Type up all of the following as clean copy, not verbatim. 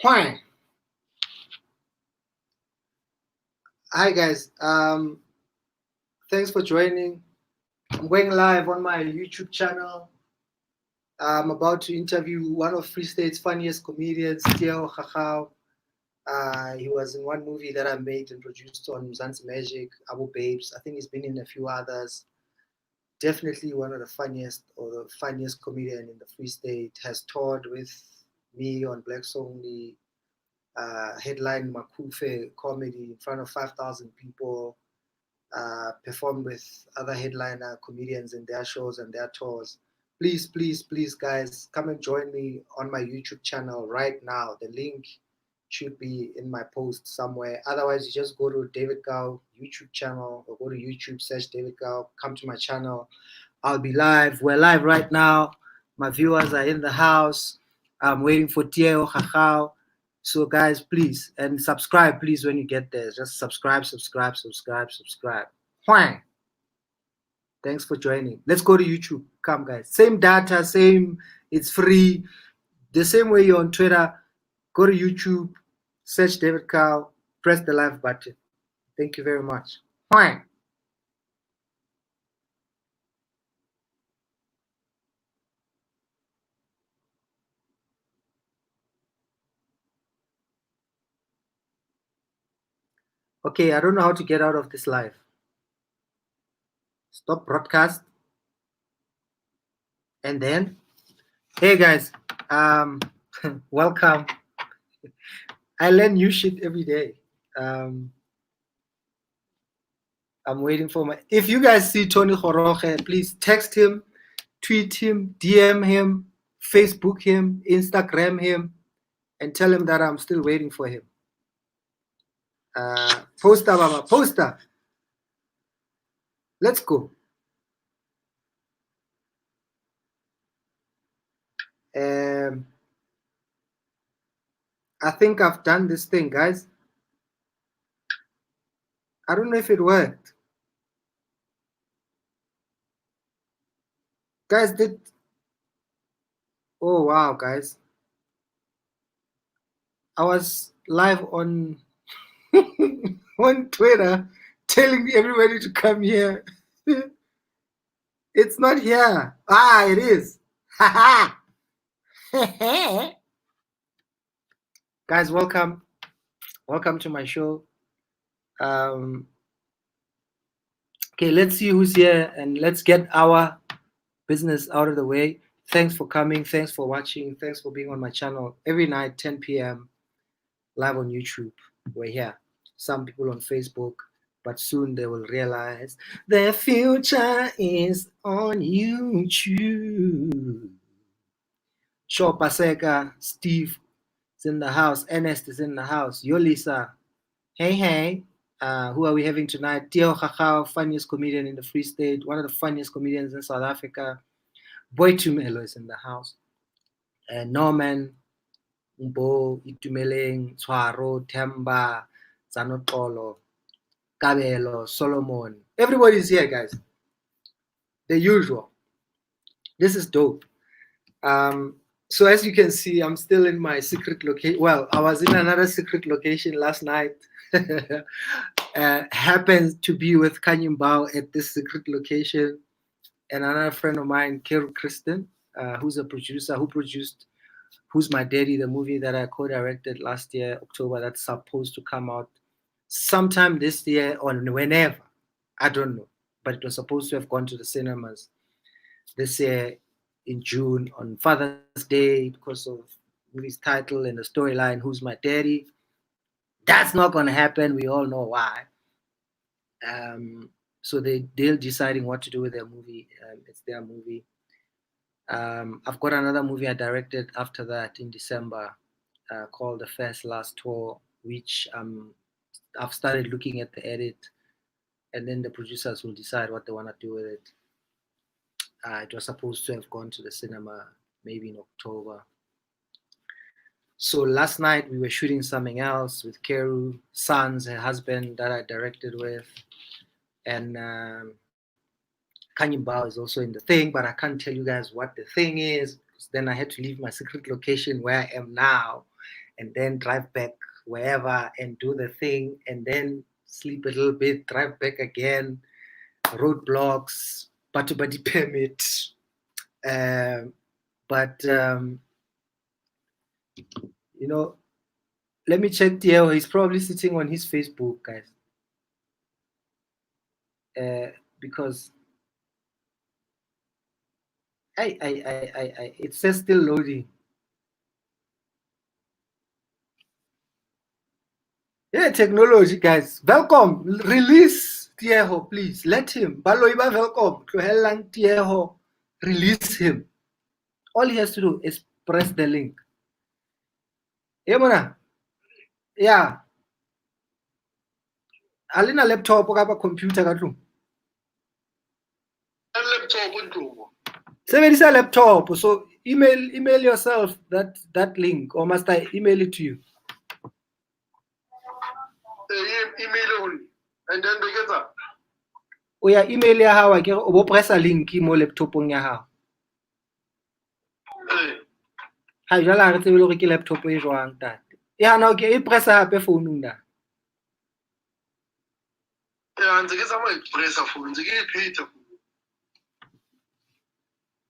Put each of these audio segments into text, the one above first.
Hi. Hi guys. Thanks for joining. I'm going live on my YouTube channel. I'm about to interview one of Free State's funniest comedians, Tieho Khakhau. He was in one movie that I made and produced on Mzansi Magic, Abu Babes. I think he's been in a few others. Definitely one of the funniest or the funniest comedian in the Free State. Has toured with me on Black Only, headline Makufe comedy in front of 5,000 people. Perform with other headliner comedians in their shows and their tours. Please, please, please, guys, come and join me on my YouTube channel right now. The link should be in my post somewhere. Otherwise, you just go to David Gao YouTube channel or go to YouTube, search David Gao, come to my channel. I'll be live. We're live right now. My viewers are in the house. I'm waiting for Tieho Khakhau. So guys, please, and subscribe, please, when you get there. Just subscribe. Whang. Thanks for joining. Let's go to YouTube. Come, guys. Same data, same. It's free. The same way you're on Twitter. Go to YouTube, search David Cow, press the live button. Thank you very much. Whang. Okay, I don't know how to get out of this live. Stop broadcast. And then, hey guys, welcome. I learn new shit every day. I'm waiting for my. If you guys see Tony Khoroge, please text him, tweet him, DM him, Facebook him, Instagram him, and tell him that I'm still waiting for him. Poster, Mama, poster. Let's go. I think I've done this thing, guys. I don't know if it worked. Guys, did. Oh, wow, guys. I was live on on Twitter telling everybody to come here. It's not here. Ah, it is. Guys, welcome. Welcome to my show. Okay, let's see who's here and let's get our business out of the way. Thanks for coming. Thanks for watching. Thanks for being on my channel every night, 10 p.m. live on YouTube. We're here. Some people on Facebook, but soon they will realize their future is on YouTube. Sure, Paseka, Steve is in the house. Ernest is in the house. Yolisa. Hey. Who are we having tonight? Tieho Khakhau, funniest comedian in the Free State, one of the funniest comedians in South Africa. Boy Tumelo is in the house. Norman, Mbo, Itumeleng, Tshwaro, Temba, Zanotolo, Kabelo, Solomon. Everybody's here, guys. The usual. This is dope. So as you can see, I'm still in my secret location. Well, I was in another secret location last night. Happened to be with Kanyimbao at this secret location. And another friend of mine, Kero Kristen, who's a producer, Who's My Daddy, the movie that I co-directed last year, October, that's supposed to come out sometime this year or whenever. I don't know. But it was supposed to have gone to the cinemas this year in June on Father's Day because of movie's title and the storyline, Who's My Daddy? That's not going to happen. We all know why. So they're deciding what to do with their movie. It's their movie. I've got another movie I directed after that in December called The First Last Tour, which I've started looking at the edit, and then the producers will decide what they want to do with it. It was supposed to have gone to the cinema maybe in October. So last night we were shooting something else with Keru, Sons, her husband that I directed with, and Kanyimbao is also in the thing, but I can't tell you guys what the thing is because then I had to leave my secret location where I am now and then drive back wherever and do the thing, and then sleep a little bit, drive back again, roadblocks, body permit. But you know, let me check Tieho. He's probably sitting on his Facebook, guys. Because it says still loading. Yeah, technology, guys. Welcome. Release Tieho, please. Let him. Baloiba, welcome. Tlohellang Tieho. Release him. All he has to do is press the link. Yeah, mona. Yeah. Alina laptop or computer ka tlung. Sebedisa laptop. So email yourself that link, or must I email it to you? Email and then they get that. O ya email ya hao ke o bo pressa link mo laptopong ya hao. Ha jala re tsebe le ke laptop e jwang tate. Ya na okay e pressa hape phone na. Yeah, and get some pressa phone, they get paid.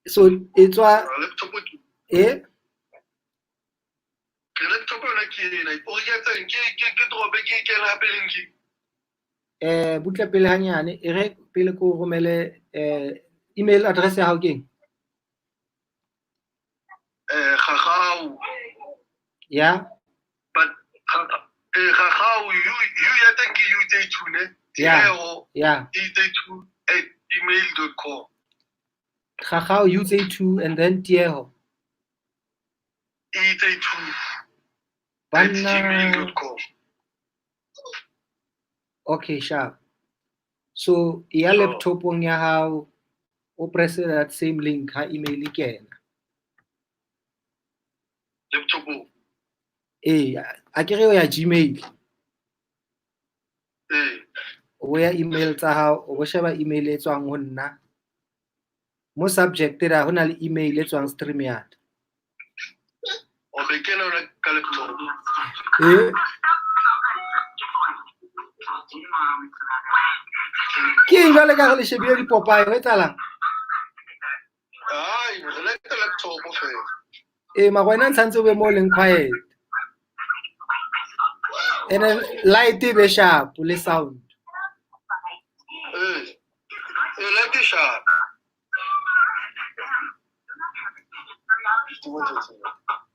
So it's why laptop eh laptop na ke o get ke drobe ke hape link. Butla pele hanyane e re pele ko romele email address ya hao keng? Khakhau. Yeah. But Khakhau, you think you take to ne? Yeah. email.com. Khakhau UJ2 and then Tieho. gmail.com. Okay, sharp. So ya laptopong ya hao o press that same link ha email ikena. Laptop. A ke re ya Gmail. O ya email tsa hao o bo sheba email e tswang ho nna. Mo subject ra hona le email e tswang StreamYard. O be kena na ka laptop. Ke jwale ka re le shebile dipopaye ho etsalang? Ai, le laptop fe. Magwena ntshantse o be mo leng quiet. And then light be sharp le sound. Light sharp.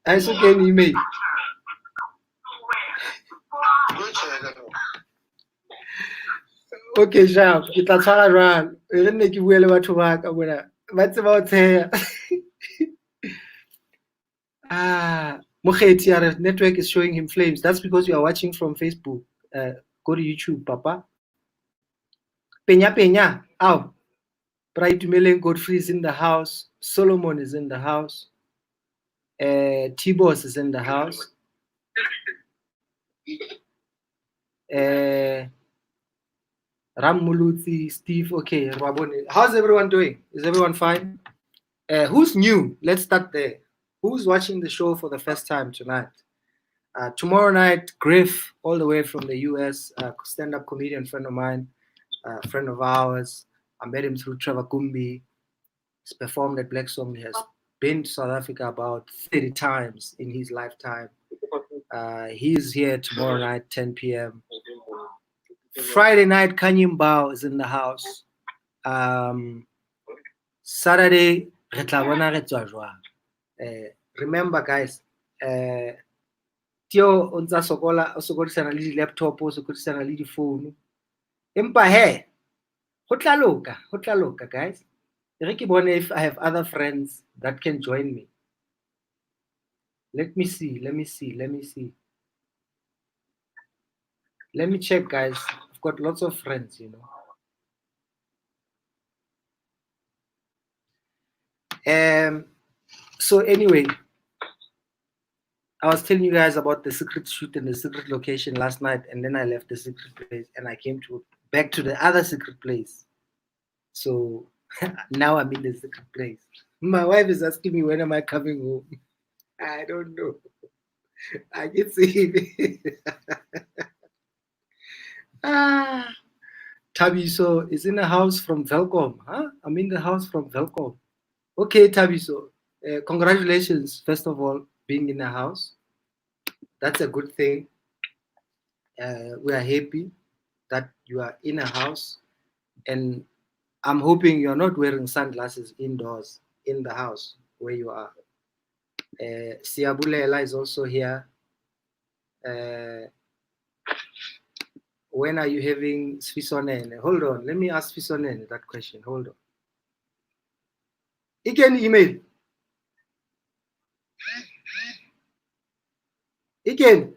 I so can email. Okay, sharp. Ke tla tshwara jwang. E re nne ke bue le batho ba ka bona. Ba tseba ho tsheya. Mokgethi ya network is showing him flames. That's because you are watching from Facebook. Go to YouTube, Papa. Penya. Ow. Bright Tumeleng Godfrey is in the house. Solomon is in the house. T-Boss is in the house. Ram Muluti, Steve. Okay, how's everyone doing? Is everyone fine? Who's new? Let's start there. Who's watching the show for the first time tonight? Tomorrow night, Griff, all the way from the US, stand-up comedian friend of mine, friend of ours. I met him through Trevor Gumbi. He's performed at Black Song. He has been to South Africa about 30 times in his lifetime. He's here tomorrow night, 10 p.m. Friday night, Kanye Mbao is in the house. Saturday, remember, guys, Tio ontsa sokodisana le di-laptop, o sokodisana le di-phone. Empa he, ho tla loka, guys. If I have other friends that can join me. Let me see. Let me check, guys. I've got lots of friends, you know. So anyway, I was telling you guys about the secret shoot and the secret location last night, and then I left the secret place and I came back to the other secret place. So now I'm in the secret place. My wife is asking me when am I coming home. I don't know. I can see ah, Tabiso is in the house from Velcom. Huh? I'm in the house from Velcom. Okay, Tabiso. Congratulations, first of all, being in the house. That's a good thing. We are happy that you are in a house, and I'm hoping you're not wearing sunglasses indoors in the house where you are. Siabulela is also here. Uh, when are you having Sfisonene? Hold on, let me ask Sfisonene that question. Hold on. You can email. Again,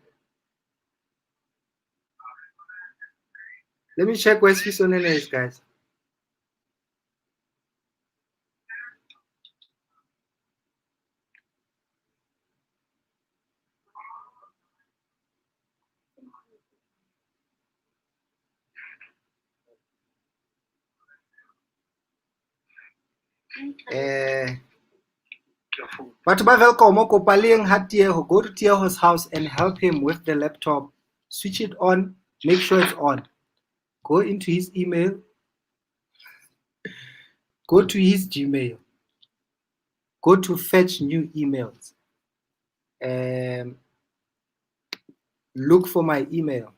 let me check where Sfisonene is, guys. But welcome, go to Tieho's house and help him with the laptop. Switch it on, make sure it's on. Go into his email, go to his Gmail, go to fetch new emails. Look for my email.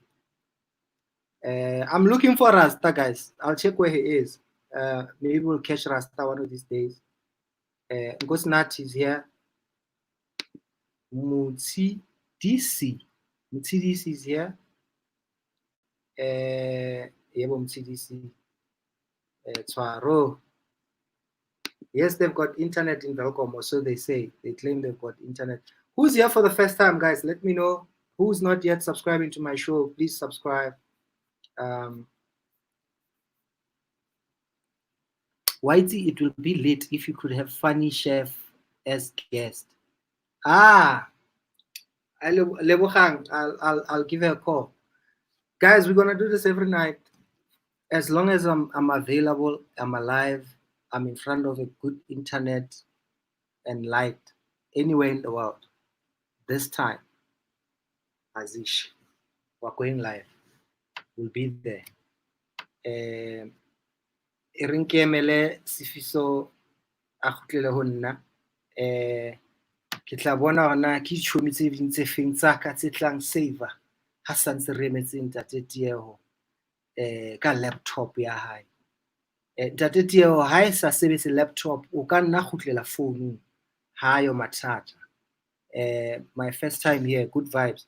I'm looking for Rasta, guys. I'll check where he is. Maybe we'll catch Rasta one of these days. Ngosnat is here. Mutsi DC is here. Yebo Mutsi DC. Twaro. Yes, they've got internet in Velcom, or so they say. They claim they've got internet. Who's here for the first time, guys? Let me know. Who's not yet subscribing to my show? Please subscribe. Whitey, it will be lit if you could have Funny Chef as guest. I'll give her a call. Guys, we're gonna do this every night. As long as I'm available, I'm alive, I'm in front of a good internet and light anywhere in the world. This time, Azish, we're going live. We'll be there. Erinkemele Sifiso a kgutlele ho nna. Ke tla bona hona ke ditšhomi tse ding tse feng tsa ka tse tlang saver ha santse re emetse ntate Tieho ka laptop ya hae. Ntate Tieho ha e sa sebetse laptop o ka nna kgutlela founung ha yo mathata. My first time here, good vibes.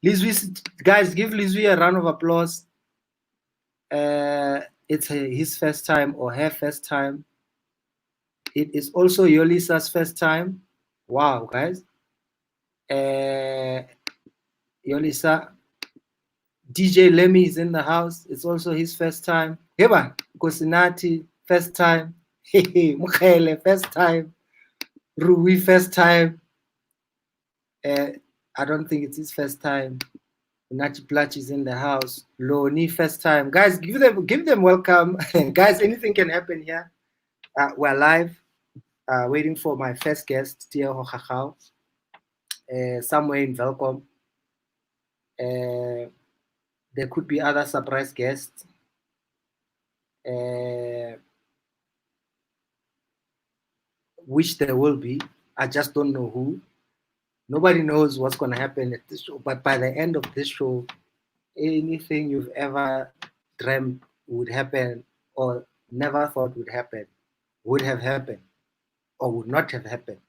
Lizwi, guys, give Lizwi a round of applause. It's his first time or her first time. It is also Yolisa's first time. Wow, guys. Yolisa, DJ Lemmy is in the house. It's also his first time. Heba, Kosinati, first time. Mukhele, first time. Rui, first time. I don't think it's his first time. Nachi Plach is in the house. Loni, first time. Guys, give them welcome. Guys, anything can happen here. We're live. Waiting for my first guest, Tieho Khakhau. Somewhere in Velcom. There could be other surprise guests. Which there will be. I just don't know who. Nobody knows what's going to happen at this show. But by the end of this show, anything you've ever dreamt would happen or never thought would happen would have happened or would not have happened.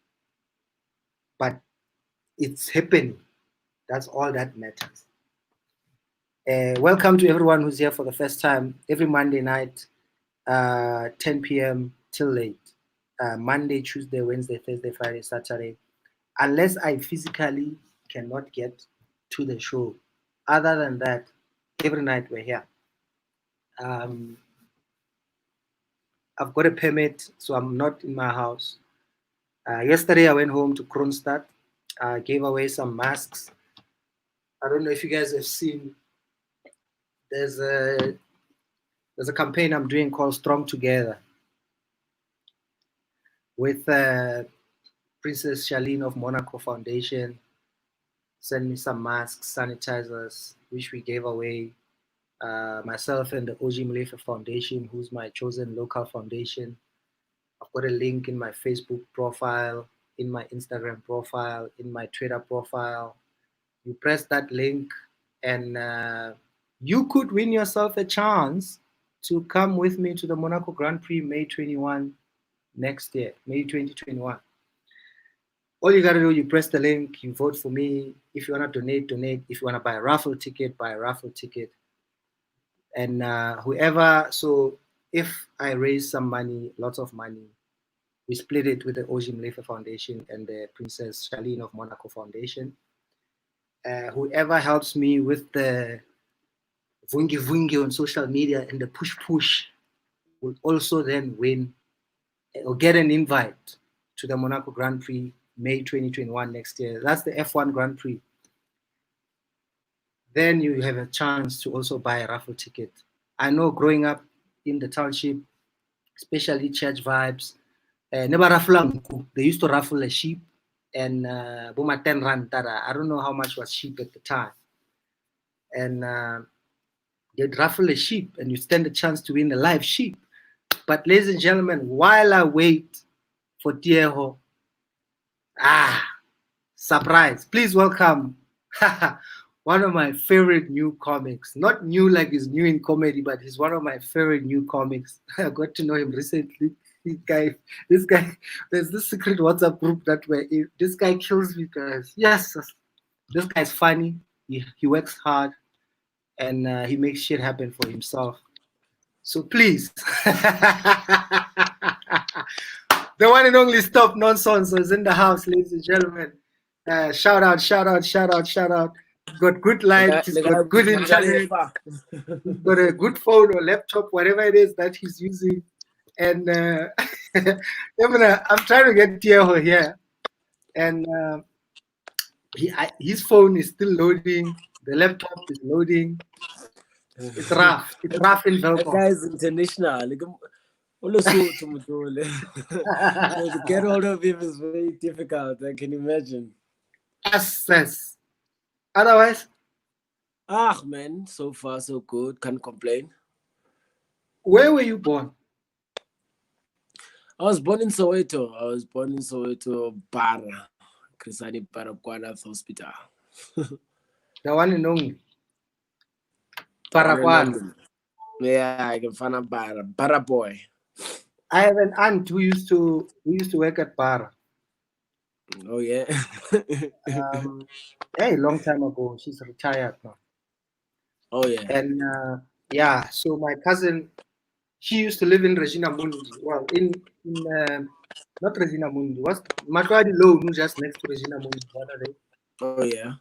But it's happening. That's all that matters. Welcome to everyone who's here for the first time. Every Monday night, 10 p.m. till late. Monday, Tuesday, Wednesday, Thursday, Friday, Saturday. Unless I physically cannot get to the show. Other than that, every night we're here. I've got a permit, so I'm not in my house. Yesterday, I went home to Kronstadt, gave away some masks. I don't know if you guys have seen. There's a campaign I'm doing called Strong Together with Princess Charlene of Monaco Foundation, sent me some masks, sanitizers, which we gave away. Myself and the OG Malefa Foundation, who's my chosen local foundation. I've got a link in my Facebook profile, in my Instagram profile, in my Twitter profile. You press that link, and you could win yourself a chance to come with me to the Monaco Grand Prix May 21 next year, May 2021. All you gotta do, you press the link, you vote for me. If you wanna donate, donate. If you wanna buy a raffle ticket, buy a raffle ticket. And whoever, so if I raise some money, lots of money, we split it with the OG Malefa Foundation and the Princess Charlene of Monaco Foundation. Whoever helps me with the vungi vungi on social media and the push push will also then win or get an invite to the Monaco Grand Prix May 2021 next year. That's the F1 Grand Prix. Then you have a chance to also buy a raffle ticket. I know growing up in the township, especially church vibes, they used to raffle a sheep and 10 rand. I don't know how much was sheep at the time. And they'd raffle a sheep and you stand a chance to win a live sheep. But ladies and gentlemen, while I wait for Tieho, surprise, please welcome one of my favorite new comics. Not new like he's new in comedy, but he's one of my favorite new comics. I got to know him recently. This guy, there's this secret WhatsApp group that where this guy kills me, guys. Yes, this guy's funny. He works hard, and he makes shit happen for himself. So please, the one and only StopNonsons is in the house, ladies and gentlemen. Shout out, shout out, shout out, shout out. He's got good light, he's got good internet, he's got a good phone or laptop, whatever it is that he's using. And I'm trying to get Tieho here. And his phone is still loading, the laptop is loading. It's rough. It's rough in Velcom. That guy is international. To get hold of him is very difficult. I can imagine. Yes. Otherwise? Man, so far so good. Can't complain. Where were you born? I was born in Soweto. Bara. Krisani Parakwana Hospital. The one and only. Parakwana. Yeah, I can find a Bara boy. I have an aunt who used to work at Bara. Oh yeah. Hey, long time ago. She's retired now. Oh yeah. And so my cousin, she used to live in Regina Mundi. Well, in not Regina Mundi. What's Matwadi Low, just next to Regina Mundi. What are they? Oh yeah.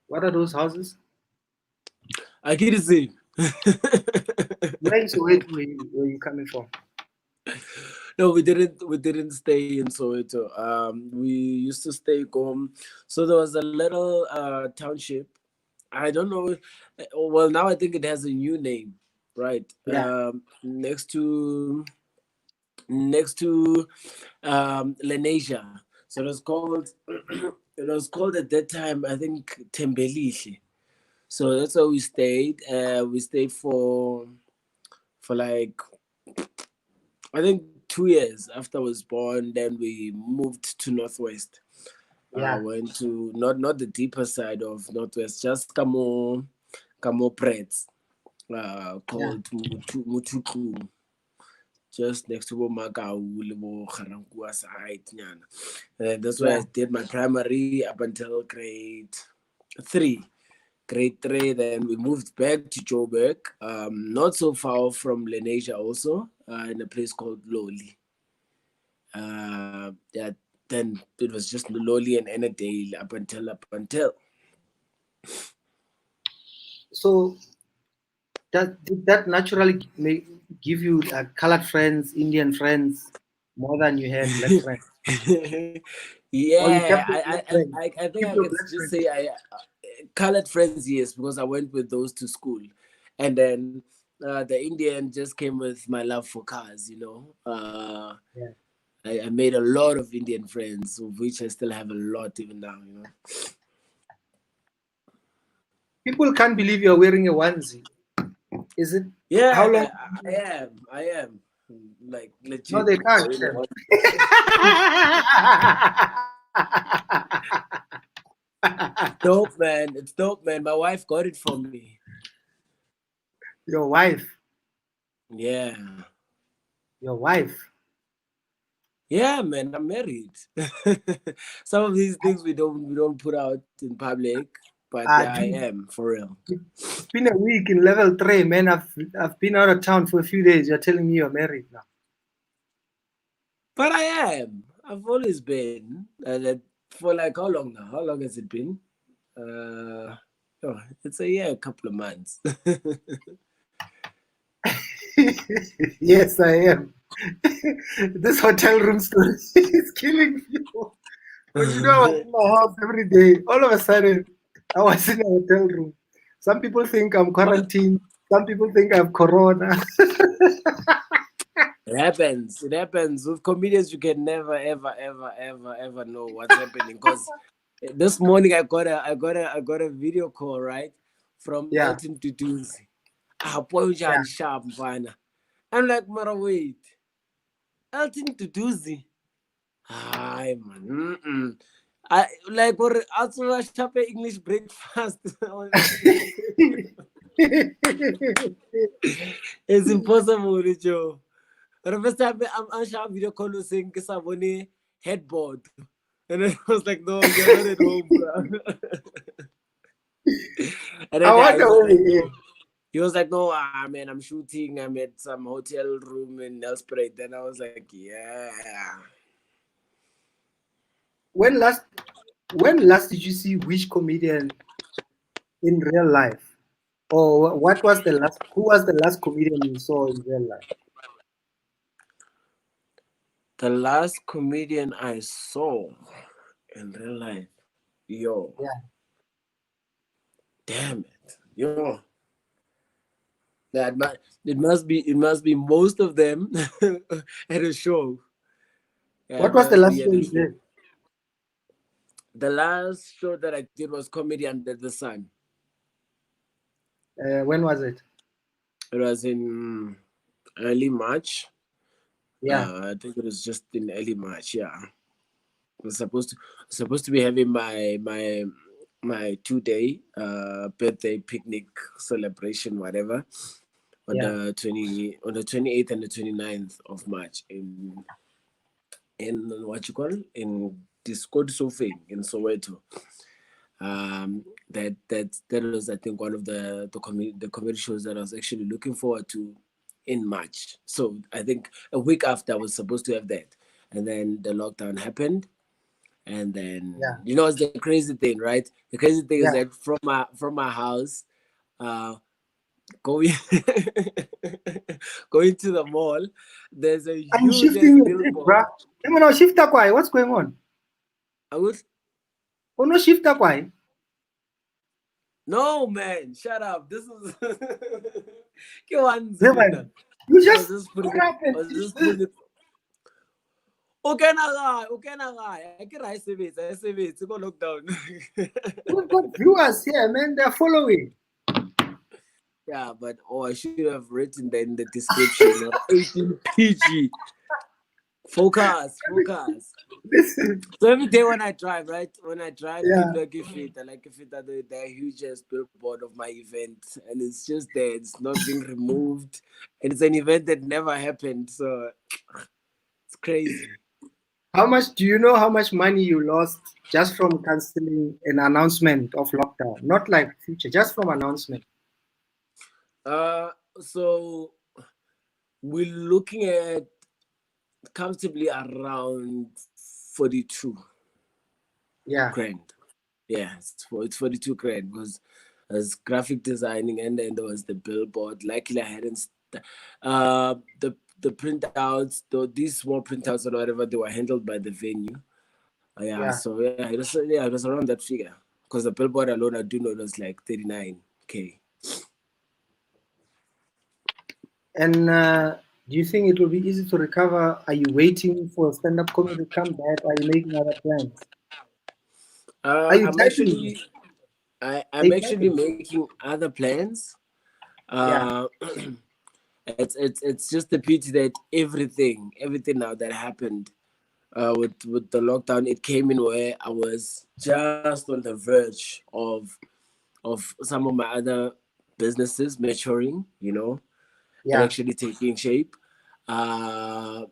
What are those houses? I can't see. Where in Soweto were you coming from? No, we didn't stay in Soweto. We used to stay home. So there was a little township. I don't know. Well, now I think it has a new name, right? Yeah. Next to Lenasia. So it was called at that time, I think, Tembelihle. So that's where we stayed. We stayed for like, I think 2 years after I was born. Then we moved to Northwest. Yeah. Went to not the deeper side of Northwest, just Kamo Prets, called Mutuku, just next to Makau, Lebo Karankua side. That's where I did my primary up until grade 3. Grade 3, then we moved back to Joburg, not so far from Lenasia also, in a place called Loli. Then it was just Loli and Annadale up until. So did that naturally give you colored friends, Indian friends, more than you had black friends? Yeah, I think I can just say colored friends, yes, because I went with those to school. And then the Indian just came with my love for cars, I made a lot of Indian friends, of which I still have a lot even now. People can't believe you're wearing a onesie. Is it? Yeah, How long? I am. Like legit. No, they can't. Dope, man. It's dope, man. My wife got it for me. Your wife. Yeah. Your wife. Yeah, man. I'm married. Some of these things we don't put out in public, but yeah, I am for real. It's been a week in level 3, man. I've been out of town for a few days. You're telling me you're married now. But I am. I've always been. For like how long now? How long has it been? It's a year, a couple of months. Yes, I am. This hotel room story is killing you. Because I was in my house every day. All of a sudden, I was in a hotel room. Some people think I'm quarantined. Some people think I have corona. It happens. It happens. With comedians, you can never, ever know what's happening. Because this morning I got a video call, right, from Elton to Tuesday. Sharp, I'm like, Mara, wait. Elton to Tuesday. Hi, man. I like or also sharp English breakfast. It's impossible, Joe. The first time I'm sharp video call saying Kisaboni headboard. And I was like, no, you're not at home, bro. And then he was like, no, man, I'm shooting. I'm at some hotel room in Nelspruit. Then I was like, yeah. When last did you see which comedian in real life? Or what was the last? Who was the last comedian you saw in real life? The last comedian I saw in real life, yo. Yeah. Damn it, yo. It must be most of them at a show. Yeah, what was the last show you did? The last show that I did was Comedy Under the Sun. When was it? It was in early March. Yeah. I think it was just in early March. Yeah, I was supposed to be having my 2-day birthday picnic celebration, whatever, on the 28th and the 29th of March in what you call in Discord Sofing in Soweto. That was, I think, one of the comedy shows that I was actually looking forward to in March. So I think a week after I was supposed to have that, and then the lockdown happened, and then it's the crazy thing, right? The crazy thing is that from my house, going going to the mall, there's a I'm huge shifting billboard. bruh. No, shift up. Why? What's going on? I would. Oh no, shift up. Why? No, man, shut up. This is you just put it. Okay, I can I save it. Go lockdown. We've got viewers here, man. They're following. Yeah, but I should have written that in the description. 18 PG. Focus. Listen. So every day when I drive, people like if it the hugest billboard of my event, and it's just there. It's not being removed, and it's an event that never happened. So it's crazy. How much do you know? How much money you lost just from canceling an announcement of lockdown? Not like future, just from announcement. So we're looking at comfortably around 42 grand. Yeah, it's 42 grand because as graphic designing and then there was the billboard. Luckily I hadn't the printouts, these small printouts or whatever, they were handled by the venue. So it was around that figure because the billboard alone I do know it was like 39K. And Do you think it will be easy to recover? Are you waiting for stand-up comedy to come back? Are you making other plans? Are you I'm typing? actually Are I'm you actually typing? making other plans. Yeah, Uh, it's just a pity that everything now that happened with the lockdown, it came in where I was just on the verge of some of my other businesses maturing, and yeah, actually taking shape. Uh,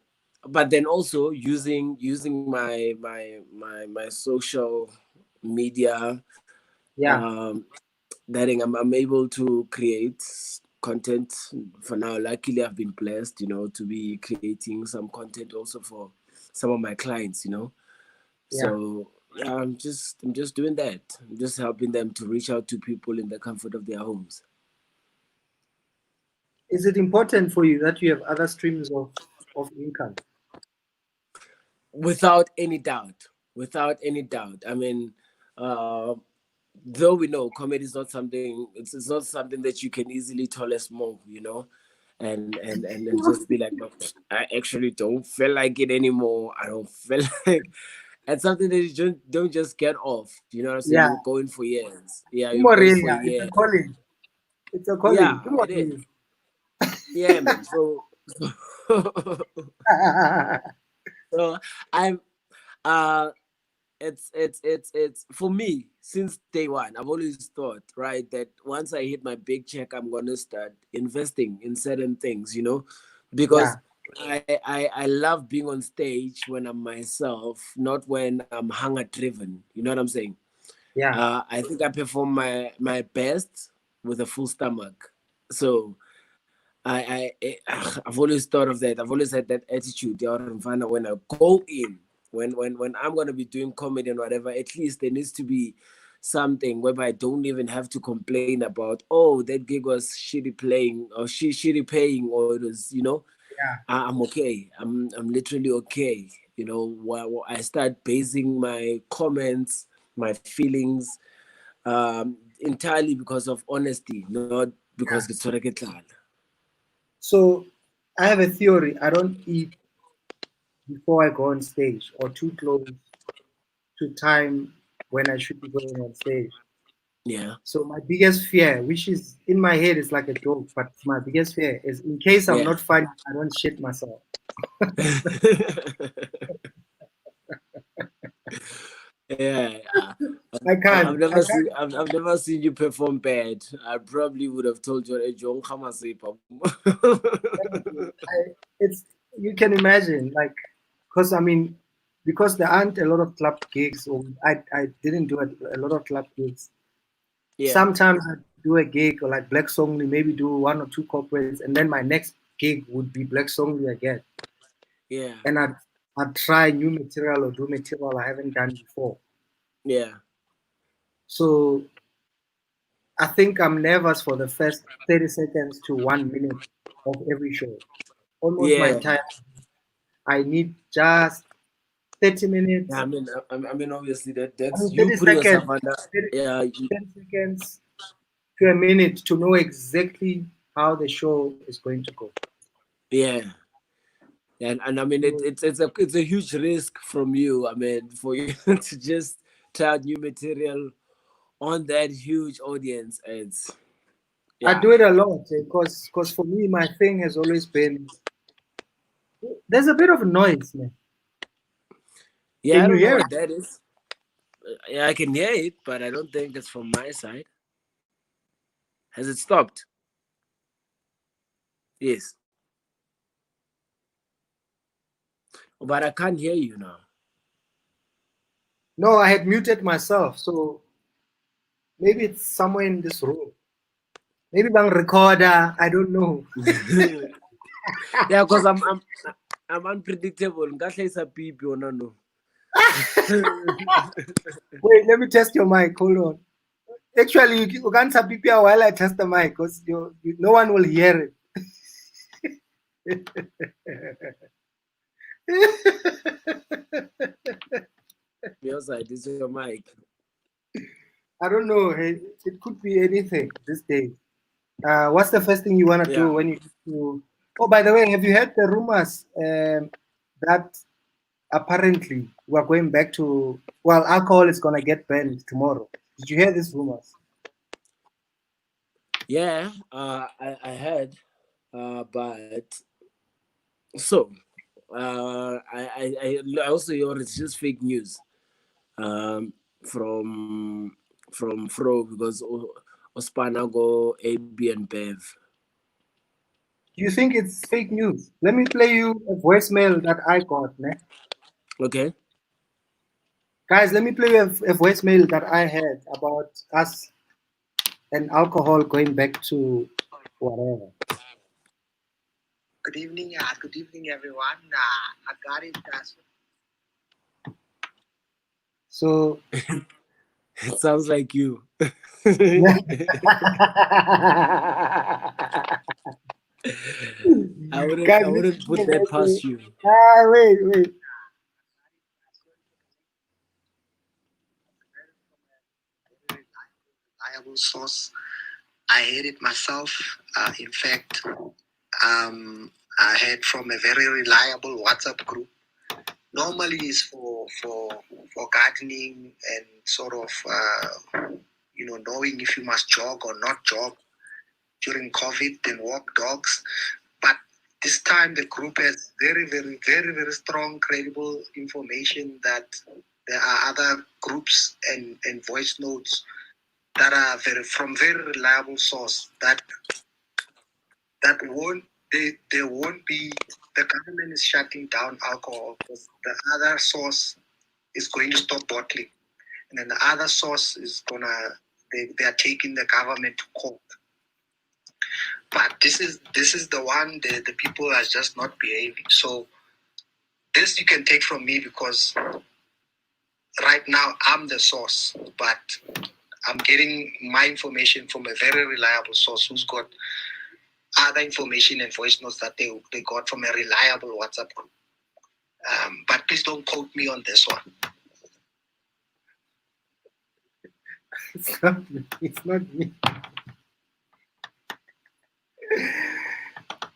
but then also using my social media, yeah. um, that I'm able to create content for now. Luckily, I've been blessed, to be creating some content also for some of my clients. Yeah. So yeah, I'm just doing that. I'm just helping them to reach out to people in the comfort of their homes. Is it important for you that you have other streams of income? Without any doubt. Without any doubt. I mean, uh, though we know comedy is not something, it's not something that you can easily tolerate more. And just be like, no, I actually don't feel like it anymore. I don't feel like it's something that you don't just get off. You know what I'm saying? Yeah. You're going for years. Yeah, you're going for Umorelia, it's a years. calling. It's a Yeah, calling. it is. Umorelia. Yeah, man. So I'm uh it's for me since day one. I've always thought, right, that once I hit my big check, I'm gonna start investing in certain things, because Yeah, I love being on stage when I'm myself, not when I'm hunger driven. You know what I'm saying? yeah. I think I perform my best with a full stomach. So I've always thought of that. I've always had that attitude. When I go in, when I'm gonna be doing comedy and whatever, at least there needs to be something whereby I don't even have to complain about. Oh, that gig was shitty playing or shitty paying, or it was. Yeah. I'm okay. I'm literally okay. While I start basing my comments, my feelings, entirely because of honesty, not because it's So I have a theory. I don't eat before I go on stage or too close to time when I should be going on stage. Yeah. So my biggest fear, which is in my head, is like a joke, but my biggest fear is in case I'm Yeah. not funny, I don't shit myself. Yeah. I I've can't. I never seen can't. I've never seen you perform bad. I probably would have told you, "Hey, John, come and say, Papa." It's you can imagine, like, because I mean, because there aren't a lot of club gigs, or I didn't do a lot of club gigs. Yeah. Sometimes I do a gig or like Black Songly, maybe do one or two corporates, and then my next gig would be Black Songly again. Yeah. And I'd try new material or do material I haven't done before. Yeah. So I think I'm nervous for the first 30 seconds to 1 minute of every show. Almost my Yeah. entire I need just 30 Yeah. I minutes. mean, obviously I that's mean you 30 putting yourself seconds, under. 30, Yeah. 10 seconds to a minute to know exactly how the show is going to go. Yeah. And I mean, So it's a huge risk from you. I mean, for you to just try out new material on that huge audience. It's I yeah. do it a lot because for me my thing has always been there's a bit of noise, man. Yeah. Can I you don't know hear what it? that is. Yeah, I can hear it, but I don't think it's from my side. Has it stopped? Yes. But I can't hear you now. No, I had muted myself, so maybe it's somewhere in this room. Maybe bang recorder. I don't know. Yeah, because I'm unpredictable. Nkahle isa pipi or no. Wait, let me test your mic. Hold on. Actually, you can't tap PPR while I test the mic because no one will hear it. Your side is your mic. I don't know. Hey, it could be anything this day. What's the first thing you want to do Yeah. when you get to Oh, by the way, have you heard the rumors that apparently we're going back to, well, alcohol is going to get banned tomorrow? Did you hear these rumors? Yeah, I heard, but so I also hear it's just fake news. From Fro because Ospana go AB and Bev. Do you think it's fake news? Let me play you a voicemail that I got. Ne? Okay. Guys, let me play you a voicemail that I had about us and alcohol going back to whatever. Good evening, everyone. I got it. So It sounds like you. I guys, wouldn't put that past you. wait. Reliable source. I heard it myself. In fact, I heard from a very reliable WhatsApp group. Normally, it's for gardening and sort of knowing if you must jog or not jog during COVID and walk dogs. But this time, the group has very, very, very, very strong, credible information that there are other groups and voice notes that are from very reliable source that won't they won't be, the government is shutting down alcohol because the other source is going to stop bottling, and then the other source is they are taking the government to court. But this is the one the people are just not behaving. So this you can take from me because right now I'm the source, but I'm getting my information from a very reliable source who's got other information and voice notes that they got from a reliable WhatsApp group. But please don't quote me on this one. It's not me. It's not me.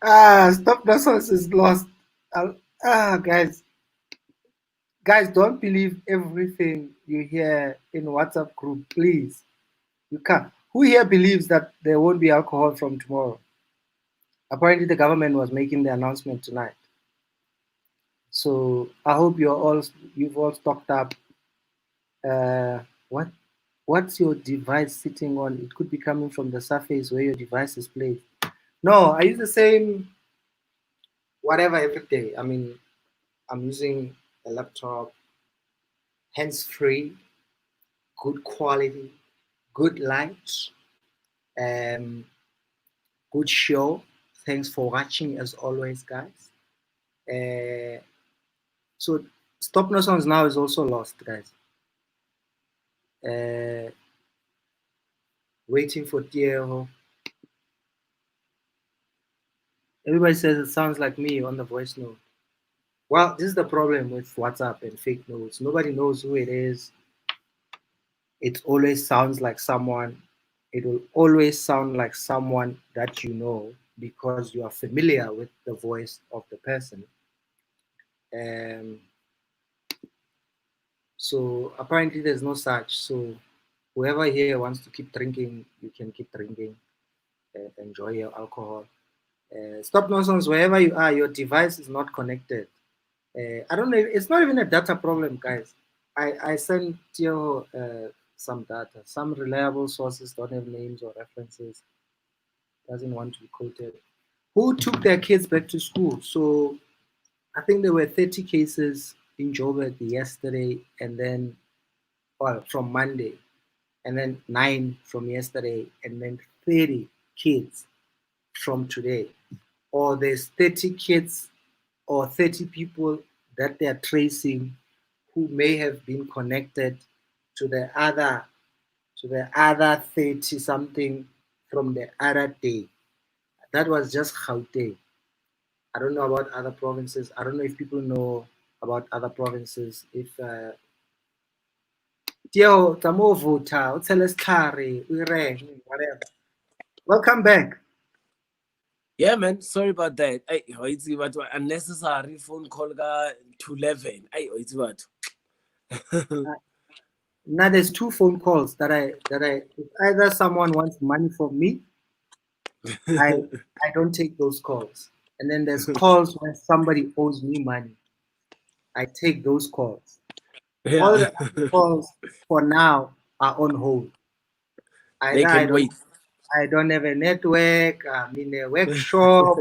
StopNonsons is lost. Guys, don't believe everything you hear in WhatsApp group, please. You can't. Who here believes that there won't be alcohol from tomorrow? Apparently, the government was making the announcement tonight. So I hope you've all stocked up. What's your device sitting on? It could be coming from the surface where your device is placed. No, I use the same whatever every day. I mean, I'm using a laptop, hands-free, good quality, good light, good show. Thanks for watching as always, guys. So StopNonsons now is also lost, guys. Waiting for Tieho. Everybody says it sounds like me on the voice note. Well, this is the problem with WhatsApp and fake notes. Nobody knows who it is. It always sounds like someone. It will always sound like someone that you know because you are familiar with the voice of the person. So apparently there's no such. So whoever here wants to keep drinking, you can keep drinking. Enjoy your alcohol. StopNonsons, wherever you are, your device is not connected. I don't know. It's not even a data problem, guys. I sent you some data. Some reliable sources don't have names or references. Doesn't want to be quoted. Who took their kids back to school? So I think there were 30 cases in Joburg yesterday, and then, well, from Monday, and then 9 from yesterday, and then 30 kids from today. Or there's 30 kids or 30 people that they are tracing who may have been connected to the other 30 something from the other day. That was just Gauteng. I don't know about other provinces. I don't know if people know about other provinces. If Tieho, Tamovota, Uteleskari, Ure, whatever. Welcome back. Yeah, man. Sorry about that. Hey, it's what unnecessary phone call to 11. Hey, it's what? Now there's 2 phone calls that if either someone wants money from me, I don't take those calls. And then there's calls when somebody owes me money. I take those calls. All Yeah. the other calls for now are on hold. They Either can wait. I don't have a network, I'm in a workshop,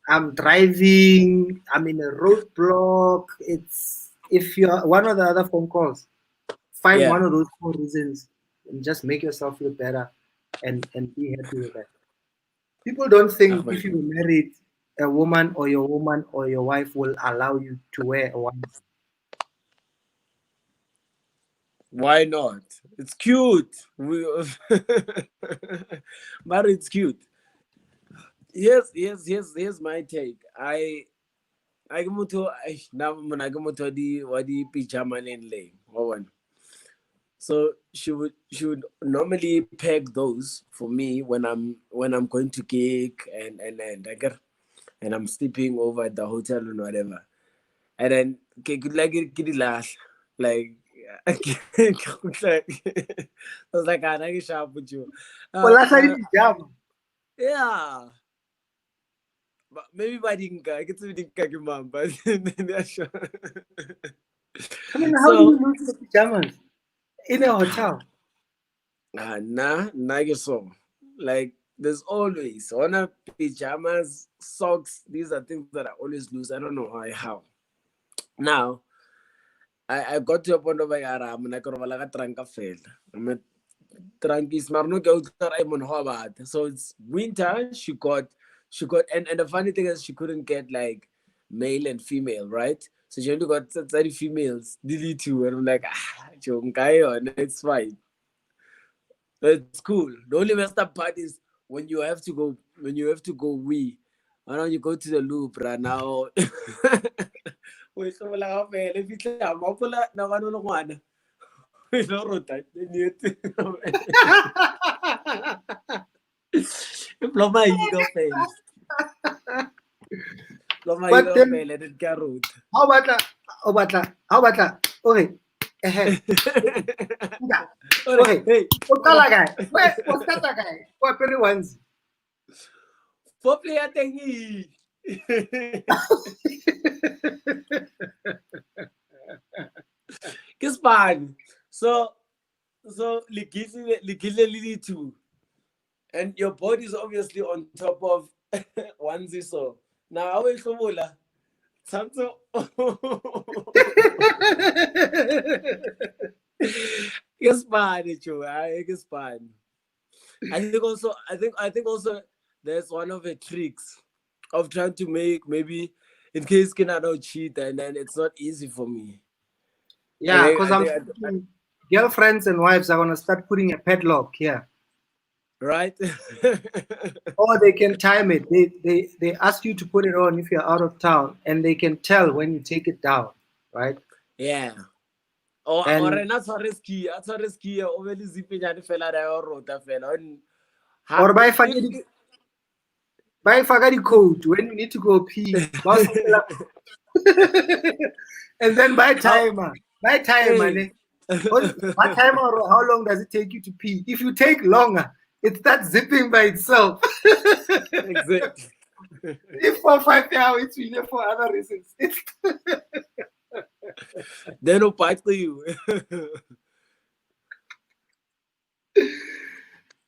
I'm driving, I'm in a roadblock. It's if you're one of the other phone calls, find Yeah. one of those 4 reasons and just make yourself feel better and be happy with that. People don't think if you're married, a woman or your wife will allow you to wear a onesie. Why not? It's cute. But it's cute. Here's my take. I go to now when I go to the pajama lane. So she would normally pack those for me when I'm going to gig and I'm sleeping over at the hotel and whatever. And then get it last like I was like, I like sharp with you. Well, that's how Uh, you pajama. yeah. But maybe I didn't I get to think mom, but they're sure. I mean, how do So you lose your pajamas in a hotel? nah, so like there's always on a pajamas, socks. These are things that I always lose. I don't know how. Now I got to a point of like I'm not gonna like a tranka fail. I'm a trankis marno go to so it's winter. She got and the funny thing is she couldn't get like male and female, right? So she only got 30 females, delete two, and I'm like, it's fine. It's cool. The only messed up part is when you have to go wee. And now you go to the loop right now. Wait, so wala ka pele, fitla mo pula na kano no ngwana. Wait, no rota. Ploma higa pele. Ploma But higa then, pele then ka rota. how about that? How about that? Okay. Okay. Hey, What's that guy? What's that guy? What pretty ones? four player thingy. Kiss fine. So ligile too. And your body is obviously on top of onesie. So now I will come Santo. It's fine, Joe. I guess fine. I think also there's one of the tricks of trying to make maybe in case can I don't cheat and then it's not easy for me. Yeah, because I I'm think thinking girlfriends and wives are gonna start putting a padlock here. right? Or they can time it. They ask you to put it on if you're out of town, and they can tell when you take it down, right? Yeah. Or And not so risky. That's so risky. Overly zipping and fella or rota fella. or by fagadi code when you need to go pee. And then by timer. By timer. Hey. By timer, how long does it take you to pee? If you take longer, it starts zipping by itself. Exactly. If for 5 hours, it's really for other reasons. They don't bite you.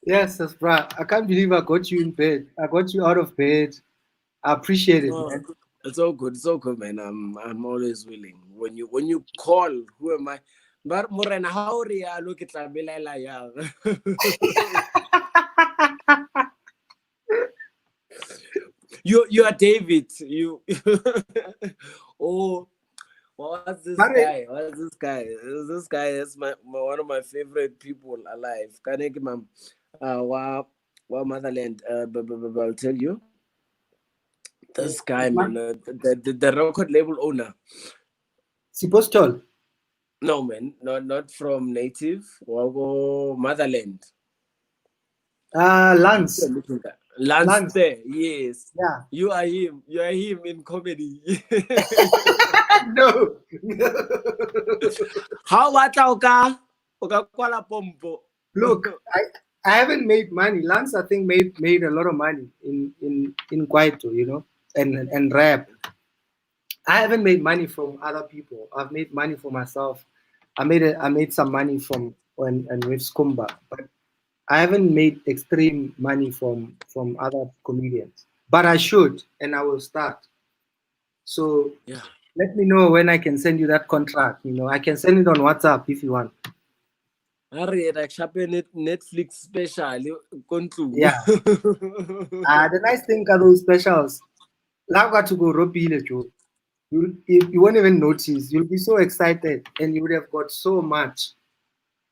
Yes, that's right. I can't believe I got you in bed. I got you out of bed. I appreciate it, No, man. it's all good. It's all good, man. I'm always willing. When you call, who am I? But Morena, how are you? Look at la ya. You are David. You oh, what's this Mare, guy? What's this guy? This guy is my one of my favorite people alive. Can I give him motherland? I'll tell you. This guy, man, the record label owner. Sipostol. No, man, not from native. Wago motherland. Lance. Lance Lance. there, yes. Yeah. You are him. You are him in comedy. No. How about Oka? Oka Kuala Pompo. Look, I haven't made money. Lance, I think, made a lot of money in Kwaito, you know, and rap. I haven't made money from other people. I've made money for myself. I made some money from and with Skumba, but I haven't made extreme money from other comedians. But I should, and I will start. So Yeah. let me know when I can send you that contract. You know, I can send it on WhatsApp if you want. Netflix special. Yeah. The nice thing about those specials, now got to go Ropile, Joe. You won't even notice. You'll be so excited, and you would have got so much.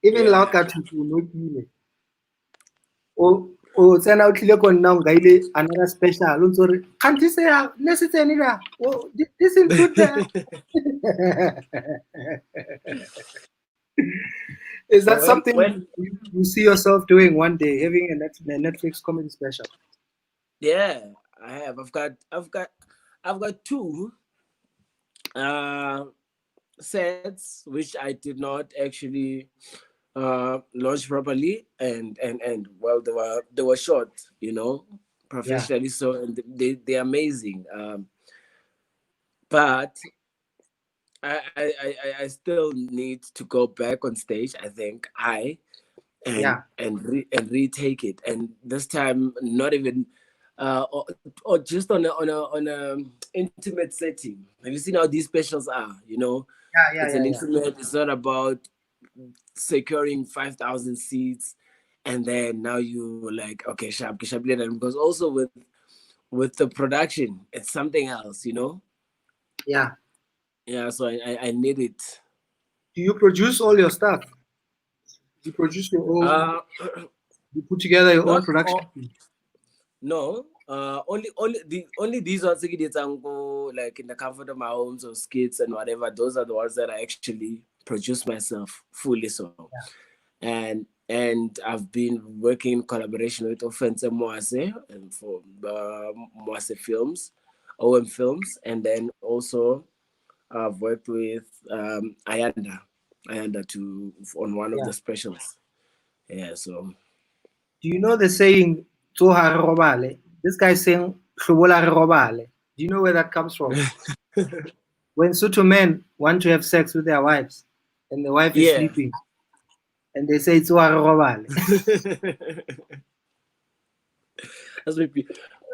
Even Yeah. Lauka to Ropile. Oh, send out Tilekon now, Gaile, another special. Sorry, can't you say necessary? Oh, this include that. Is that something you see yourself doing one day, having a Netflix comedy special? Yeah, I have. I've got two sets which I did not actually launch properly, and well, they were shot, you know, professionally. So and they're amazing. But I still need to go back on stage. I think and retake it, and this time not even or just on a intimate setting. Have you seen how these specials are? You know, it's an intimate. It's not about securing 5,000 seats, and then now you like, okay, sharp, because also with the production, it's something else. You know. Yeah. Yeah. So I need it. Do you produce all your stuff? You produce your own. You put together your own production. No, only these ones like in the comfort of my home, so skits and whatever. Those are the ones that I actually produce myself fully. So, and I've been working in collaboration with Offense Moase and for Moase Films, OM Films, and then also I've worked with Ayanda on one of the specials. Yeah, so. Do you know the saying "Tsoha re robale"? This guy saying "Hlobola re robale." Do you know where that comes from? When Sotho men want to have sex with their wives, and the wife is sleeping, and they say "Tsoha re robale."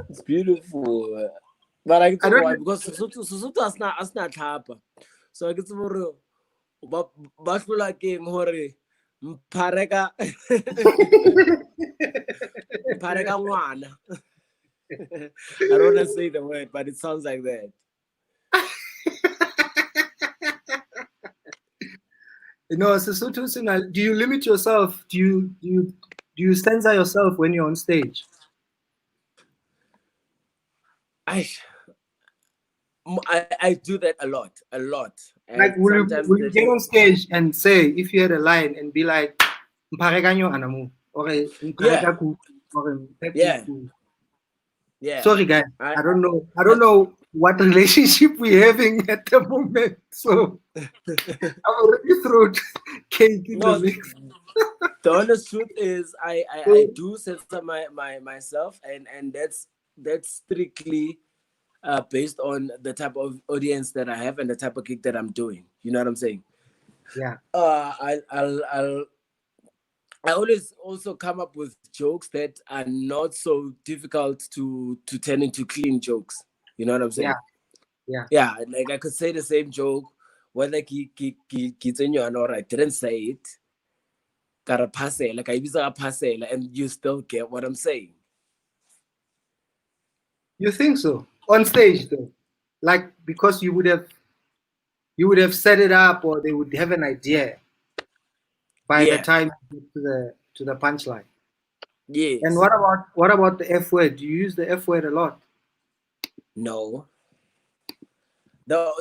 It's beautiful. But I don't know why, because Sotho as not hapa. So I get to ba hlola keng hore mpareka ngwana. I don't want to say the word, but it sounds like that. No, Sotho. Do you limit yourself? Do you censor yourself when you're on stage? I do that a lot. And like, will you get on stage and say, if you had a line, and be like, "Mparekanyo anamu," or yeah. Sorry, guys, I don't know what relationship we're having at the moment, so I'm already thrown cake in the mix. The honest truth is, I do censor myself, and that's strictly based on the type of audience that I have and the type of gig that I'm doing. You know what I'm saying? Yeah. I always also come up with jokes that are not so difficult to turn into clean jokes. You know what I'm saying? Yeah. Like I could say the same joke whether or I didn't say it. Got a parcel, like I use a parcel, and you still get what I'm saying. You think so? On stage, though, like, because you would have set it up, or they would have an idea by the time you get to the punchline. Yes. And what about the F word? Do you use the F word a lot? No. The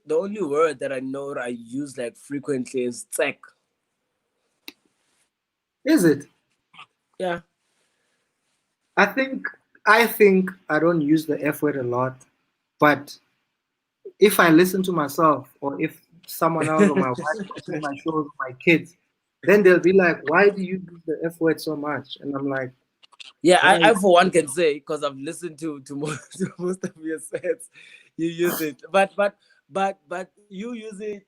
only word that I know I use like frequently is tsek. Is it? Yeah. I think I don't use the F word a lot, but if I listen to myself or if someone else or my wife watching my shows, my kids, then they'll be like, "Why do you use the F word so much?" And I'm like, Yeah, "What are I you?" for one can say, because I've listened to most to most of your sets, you use it. But you use it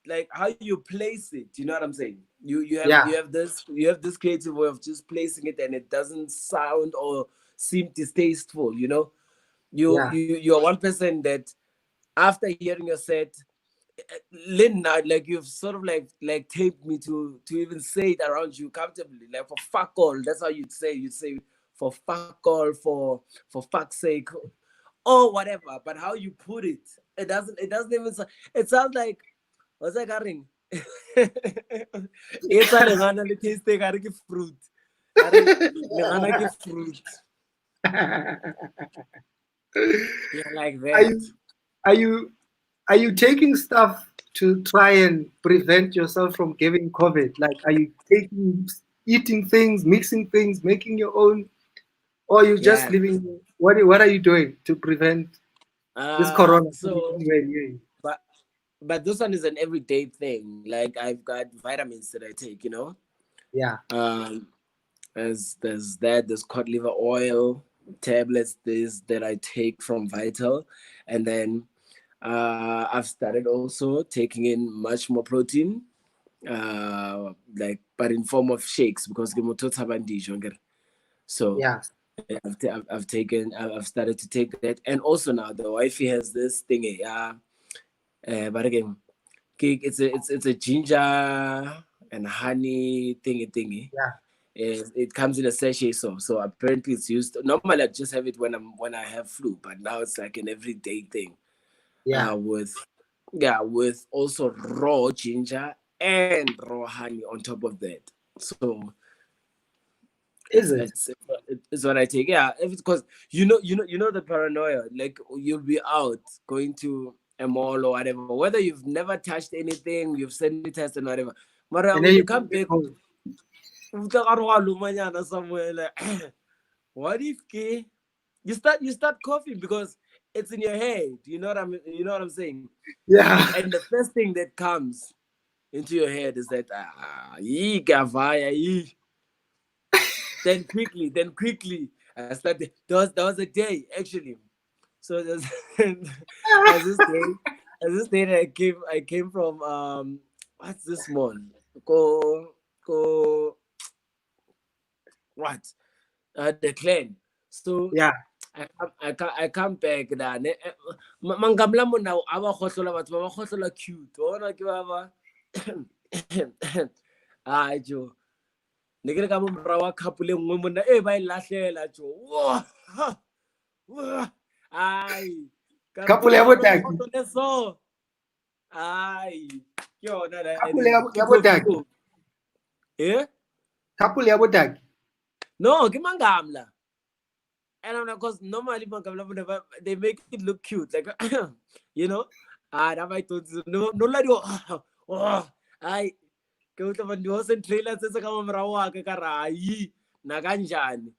like how you place it. You know what I'm saying? Yeah, You have this creative way of just placing it, and it doesn't sound or seem distasteful. You know, yeah, you're one person that after hearing your set, Lynn, now like you've sort of like taped me to even say it around you comfortably, like for fuck all. That's how you'd say for fuck all, for fuck's sake, or whatever. But how you put it, it doesn't even it sounds like what's that ring? It's a lengana le taste ke fruit. Lengana ke fruit. Yeah, like are that. you are you are you taking stuff to try and prevent yourself from getting COVID? Like, are you taking eating things, mixing things, making your own, or are you just Yeah. living? What are you doing to prevent this corona from So getting anywhere near you? but this one is an everyday thing. Like I've got vitamins that I take, you know. Yeah, Um, there's cod liver oil tablets this that I take from Vital, and then I've started also taking in much more protein, like but in form of shakes because so yeah. I've started to take that, and also now the wifey has this thing, but again, it's a ginger and honey thingy. Yeah, It comes in a sachet, so apparently it's used. Normally I just have it when I have flu, but now it's like an everyday thing. yeah. With also raw ginger and raw honey on top of that. So Is it's it? it's it's what I take. Yeah, if it's because you know the paranoia. Like you'll be out going to a mall or whatever, whether you've never touched anything, you've sanitized and whatever. But And then when you you come come back back, home. somewhere like, what if you start coughing because it's in your head. You know what I'm saying? Yeah. And the first thing that comes into your head is that yee gavaya yee. Then quickly, I started. There was a day actually. So there's there's this day, that I came from what's this mall? Go what? The clan. So Yeah. I come back da mangamla mo now aba khohlola batho ba khohlola cute. Ona ke baba. Ai jo. Ne ke re ka mo mora wa couple nngwe monna e ba e lahlela jo. Ai. Ka re Couple bona ya bona botaki. mokgotlo le so. Ai. Ke yona Couple ke ya coffee botaki. ko. Eh? Couple ya botaki. No, ke mangamla. And I'm like, because normally they make it look cute, like you know. That might no like oh I go to the horse and trailer says come rawa ka rai na kanjani.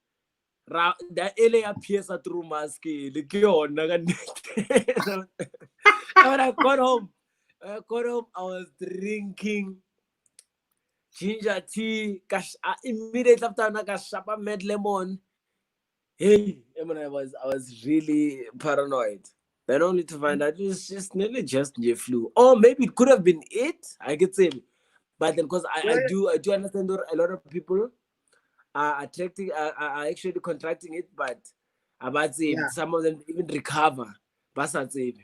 The LA appears through mask le ke yona ka when I got home, I was drinking ginger tea. Immediately after I got shapa mad lemon. Hey, I mean, I was really paranoid. Then only to find out it was just nearly just your flu. Or maybe it could have been it. I could say. But then because I do understand that a lot of people are attracting are actually contracting it, but about Yeah. some of them even recover. But that's it.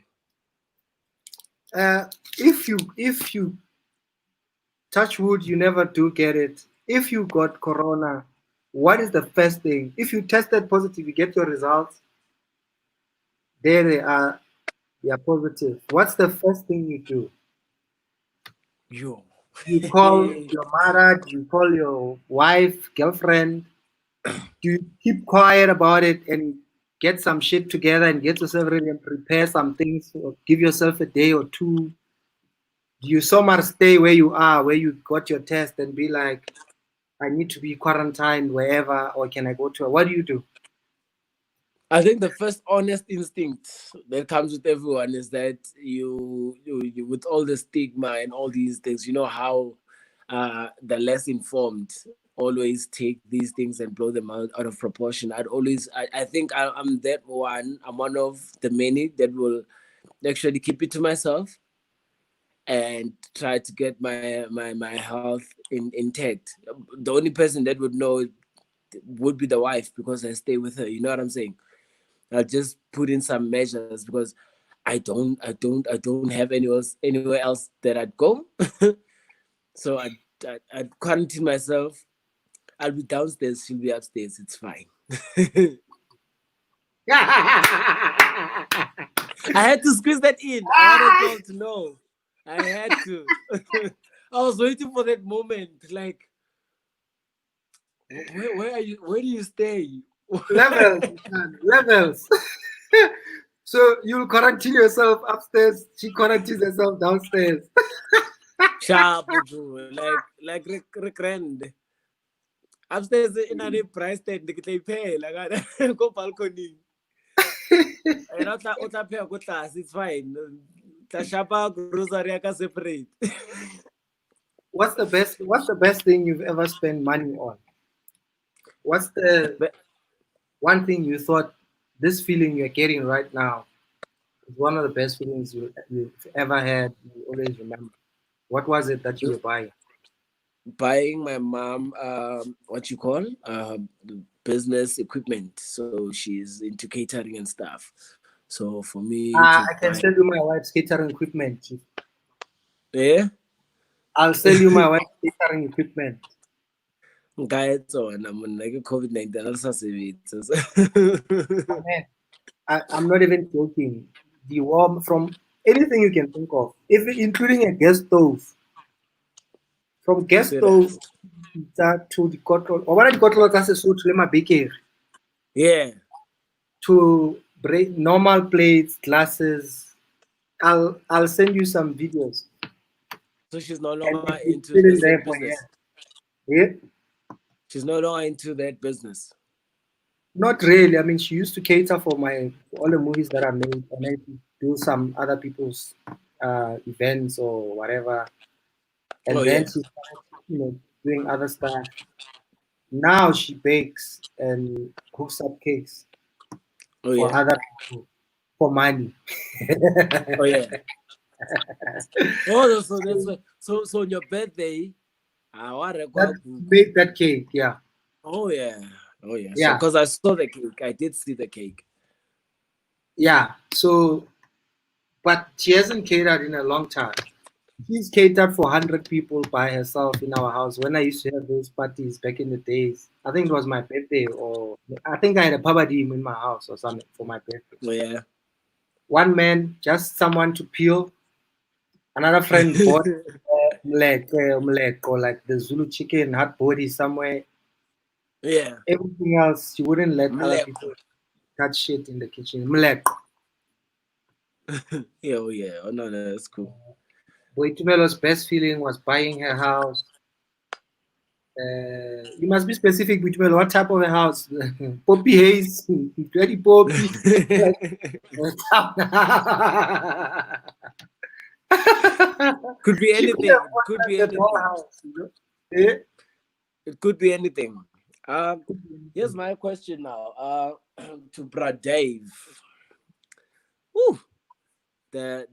If you touch wood, you never do get it. If you got corona, what is the first thing? If you tested positive, you get your results. There they are. They are positive. What's the first thing you do? Yo. You call your mother? Do you call your wife, girlfriend? Do you keep quiet about it and get some shit together and get yourself ready and prepare some things or give yourself a day or two? Do you so much stay where you are, where you got your test and be like, I need to be quarantined wherever, or can I go to? What do you do? I think the first honest instinct that comes with everyone is that you with all the stigma and all these things, you know how the less informed always take these things and blow them out of proportion. I think I'm that one. I'm one of the many that will actually keep it to myself and try to get my health intact. The only person that would know would be the wife because I stay with her. You know what I'm saying? I'll just put in some measures because I don't have anywhere else that I'd go. So I'd quarantine myself. I'll be downstairs, she'll be upstairs. It's fine. I had to squeeze that in. I wanted y'all to know. I had to. I was waiting for that moment. Like, where are you? Where do you stay? Levels, man, levels. So you'll quarantine yourself upstairs. She quarantines herself downstairs. Sharp, bro. Like grand. Upstairs in a price tag, they pay. Like, I go balcony. And other pay go class. It's fine. The shapa grocery can separate. What's the best thing you've ever spent money on? What's the one thing you thought this feeling you're getting right now is one of the best feelings you've ever had, you always remember? What was it that you were buying? Buying my mom what you call business equipment. So she's into catering and stuff. So for me I can sell you my wife's catering equipment. yeah. I'll sell you my wife's catering equipment. Guys, on I'm like COVID-19 Man, I'm not even joking. The warm from anything you can think of, even including a gas stove. From gas stove to the control, or what I got that's a suit to my baker. Yeah. To break normal plates, glasses. I'll send you some videos. So she's no longer And into the there business. Yeah. She's no longer into that business. Not really. I mean, she used to cater for all the movies that I made, and then do some other people's events or whatever. And then she started, doing other stuff. Now she bakes and cooks up cakes for other people for money. Oh yeah. Oh, so that's what, so on your birthday, Bake that cake, yeah. Oh yeah. Oh yeah. Yeah. Because I saw the cake. I did see the cake. Yeah. So, but she hasn't catered in a long time. She's catered for 100 people by herself in our house. When I used to have those parties back in the days, I think it was my birthday, or I think I had a pabadim in my house or something for my birthday. Oh yeah. One man, just someone to peel. Another friend bought or like the Zulu chicken, hot body somewhere. Yeah. Everything else, she wouldn't let other people touch shit in the kitchen. Yeah, oh yeah. Oh no, that's cool. Tumelo's best feeling was buying her house. You must be specific, Tumelo. What type of a house? Poppy Haze, 20 Poppy. Could be anything. Could be anything. It could be anything. Here's my question now. To Brad Dave. Woo. The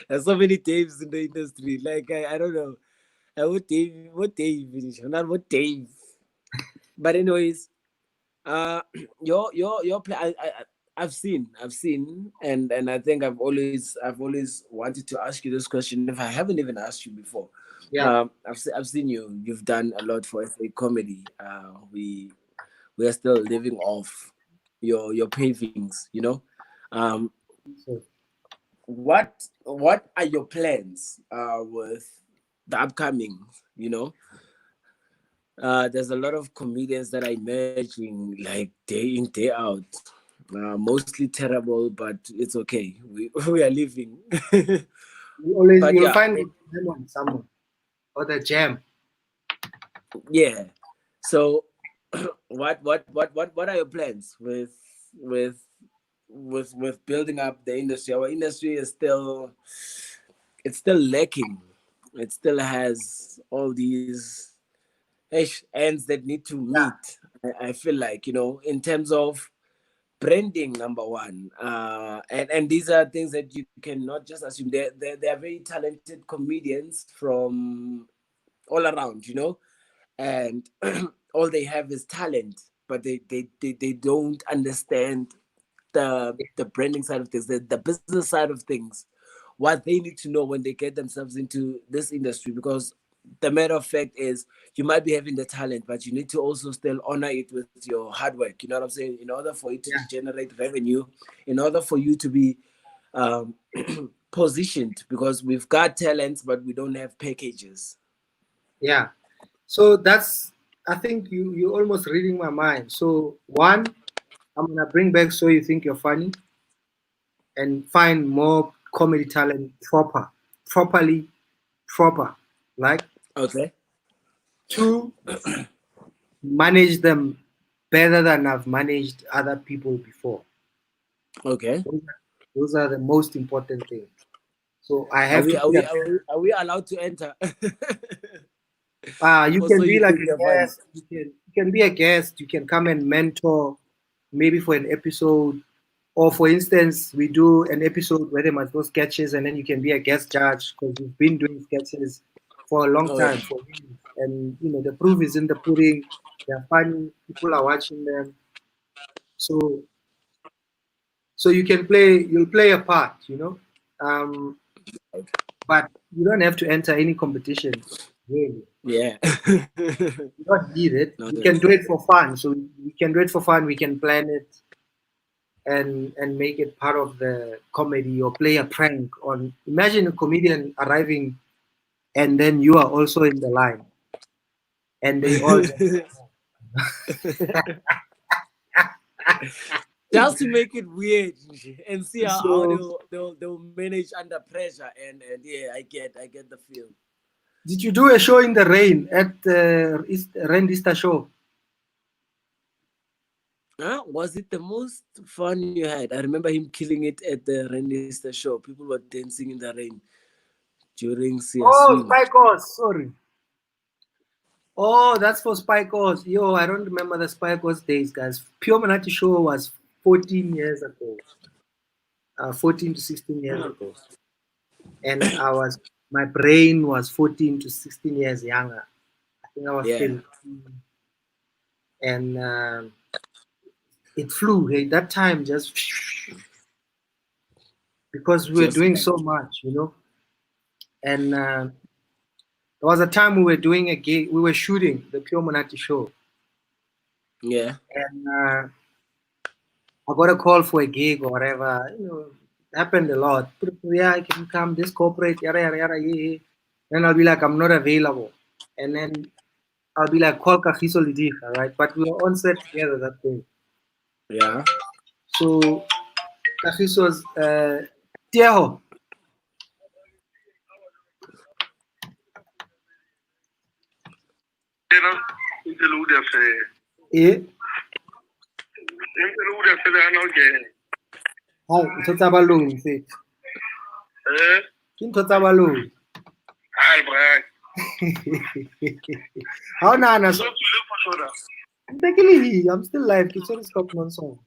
there's so many Daves in the industry. Like I don't know. What Dave? Not what Dave. But anyways, your play. I've seen, and I think I've always wanted to ask you this question. If I haven't even asked you before, yeah, I've seen you. You've done a lot for FA comedy. We are still living off your pavings. What are your plans with the upcoming? There's a lot of comedians that are emerging like day in, day out. Mostly terrible, but it's okay. We are living. You'll find someone or the jam. yeah. So, what are your plans with building up the industry? Our industry is still lacking. It still has all these ends that need to Yeah. meet. I feel like, in terms of branding, number one, and these are things that you cannot just assume. They are very talented comedians from all around, and all they have is talent, but they don't understand the branding side of things, the business side of things, what they need to know when they get themselves into this industry. Because the matter of fact is, you might be having the talent, but you need to also still honor it with your hard work. You know what I'm saying? In order for it to Yeah. generate revenue, in order for you to be um, positioned, because we've got talents, but we don't have packages. Yeah. So I think you're almost reading my mind. So one, I'm gonna bring back So You Think You're Funny and find more comedy talent properly proper. Like Okay. two, manage them better than I've managed other people before. Okay. Those are the most important things. So I Are have we to are be we are we, are we allowed to enter? you For can So be You like Think a You're Funny. guest, you can be a guest, you can come and mentor maybe for an episode. Or for instance, we do an episode where they must do sketches and then you can be a guest judge because you've been doing sketches for a long Oh yeah. time, for years. And the proof is in the pudding. They're funny, people are watching them. So you'll play a part. Um, but you don't have to enter any competition, really. Yeah. You don't need it. No, You no. can do it for fun. So we can do it for fun. We can plan it and make it part of the comedy or play a prank on. Imagine a comedian arriving and then you are also in the line and they all Just to make it weird and see how so they'll manage under pressure, and yeah, I get the feel. did you do a show in the rain at the Rendista show? Huh? Was it the most fun you had? I remember him killing it at the Renista show. People were dancing in the rain during Sia Oh, Swing. Spike Horse, sorry. Oh, that's for Spike Horse. Yo, I don't remember the Spike Horse days, guys. Pure Manati show was 14 years ago. 14 to 16 years ago. And my brain was 14 to 16 years younger. I think I was Yeah. still, and it flew. Hey, that time just because we were Just doing like, so much. And there was a time we were doing a gig. We were shooting the Pure Monati show, yeah. and I got a call for a gig or whatever. It happened a lot. Yeah, I can come. This corporate, yada yada yada. Yeah. Then I'll be like, I'm not available, and then I'll be like, call Kagiso Lidiga, right? But we were on set together that day. Yeah. So Kagiso's Tieho. Eh? Hai, ntho tsa balong mfethu. Ke ntho tsa balong. Ha o nahana I'm still live. Ke tshwere StopNonsons.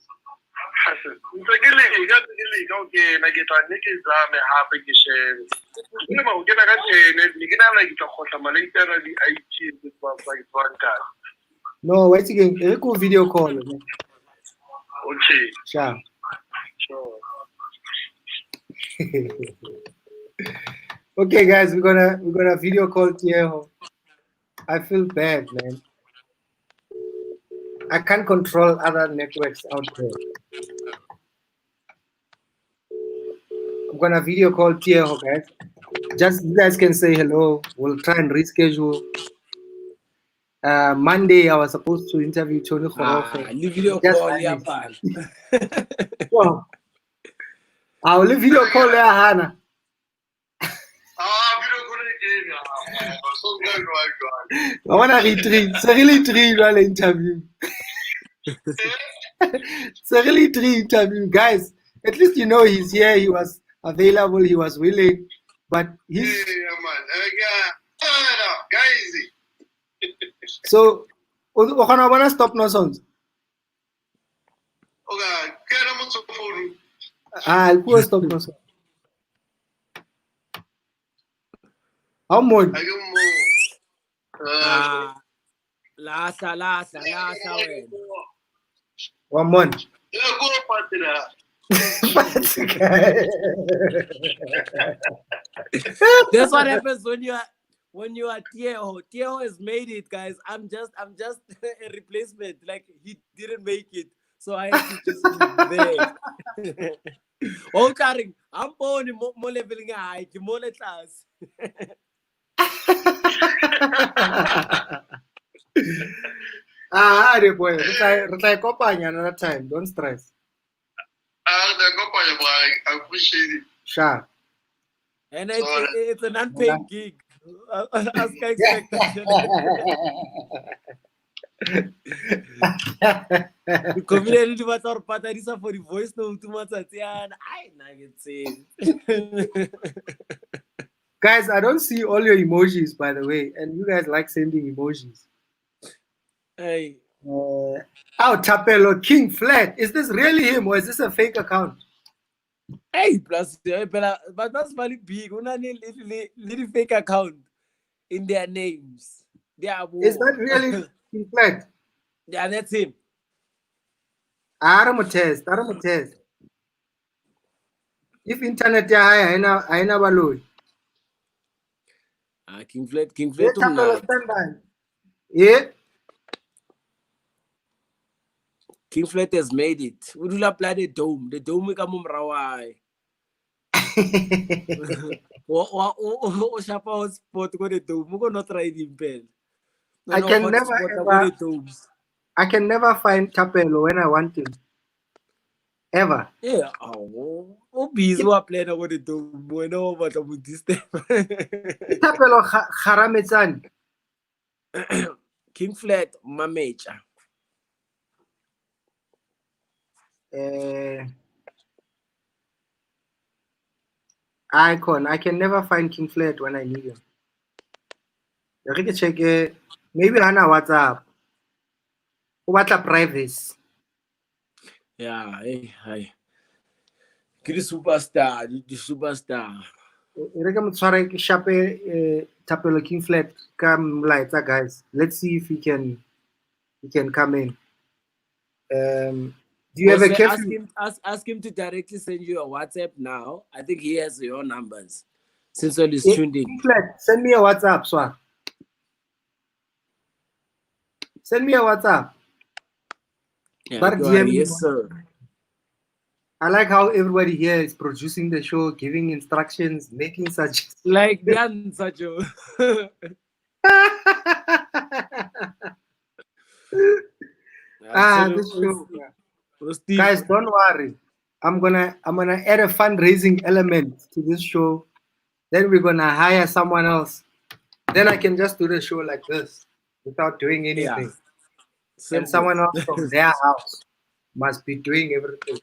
No, wait again. E ko video call. Okay. Sure. Sure. Okay, guys, we're gonna video call Tieho. I feel bad, man. I can't control other networks out there. I'm gonna video call Tieho, guys. Just you guys can say hello. We'll try and reschedule. Monday, I was supposed to interview Tony Khakhau. Leave video call, yeah, pal. Well, I'll leave video call there, Hannah. Video call again. I want to retreat. It's a really treat while interview. It's a really treat interview, guys. At least you know he's here. He was available. He was willing, but he's Guys. so. Okana wanna stop nonsense. Okay, get him on the phone. I'll put stop nonsense. How much? I give more. Lasa wena. 1 month. Yeah, go party that. That's what happens when you are Tieho. Tieho has made it, guys. I'm just a replacement. Like he didn't make it, so I have to just be there. Oh, Karing, I'm born in more leveling high, more class. The boy. Retry kopanya another time. Don't stress. I appreciate it. Sure. And it's an unpaid gig. As I expected. The community was our patarisa for the voice note too much at the end. I Guys, I don't see all your emojis, by the way, and you guys like sending emojis. Hey. Thapelo King Flat. Is this really him or is this a fake account? Hey, plus, but that's very big. Only little fake account in their names. Is that really King Flat? Yeah, that's him. I don't test. If internet high, I know balloon. King Flat. Thapelo Stand by. Yeah. King Flat has made it. We will apply the dome. The dome will come on. I can never find Thapelo when I want him. Ever. Yeah. Oh, busy playing over the dome. We know what about this step. Thapelo Kharametsan. King Flat Mamecha. Icon. I can never find King Flat when I need him. I can check maybe Hana WhatsApp. WhatsApp privacy. Yeah, hey. The superstar. I try to shop Thapelo King Flat. Come later, guys. Let's see if he can come in. Do you have a curfew? Ask him to directly send you a WhatsApp now. I think he has your numbers. Since all is tuned in. King Flat, send me a WhatsApp, Swar. Send me a WhatsApp. Yeah, yes, sir. I like how everybody here is producing the show, giving instructions, making suggestions. Like Jan Sajo. This show. Guys, don't worry. I'm gonna add a fundraising element to this show. Then we're gonna hire someone else. Then I can just do the show like this without doing anything. Yeah. And someone else from their house must be doing everything.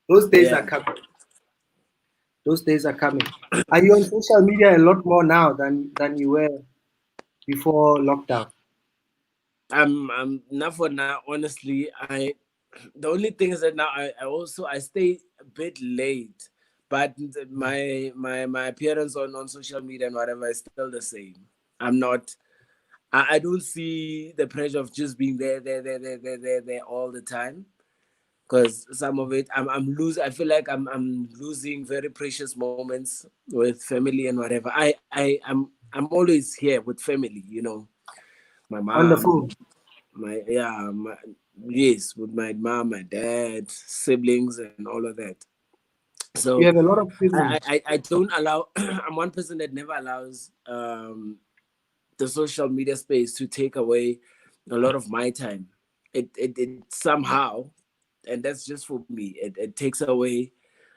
Those days are coming. Those days are coming. Are you on social media a lot more now than you were before lockdown? I'm not for now. Honestly, the only thing is that now I stay a bit late, but my appearance on social media and whatever is still the same. I'm not. I don't see the pressure of just being there all the time, because some of it I'm losing. I feel like I'm losing very precious moments with family and whatever. I'm always here with family, you know. My mom on the phone. Yes, with my mom, my dad, siblings, and all of that. So you have a lot of siblings. I don't allow. I'm one person that never allows the social media space to take away a lot of my time. It somehow, and that's just for me. It takes away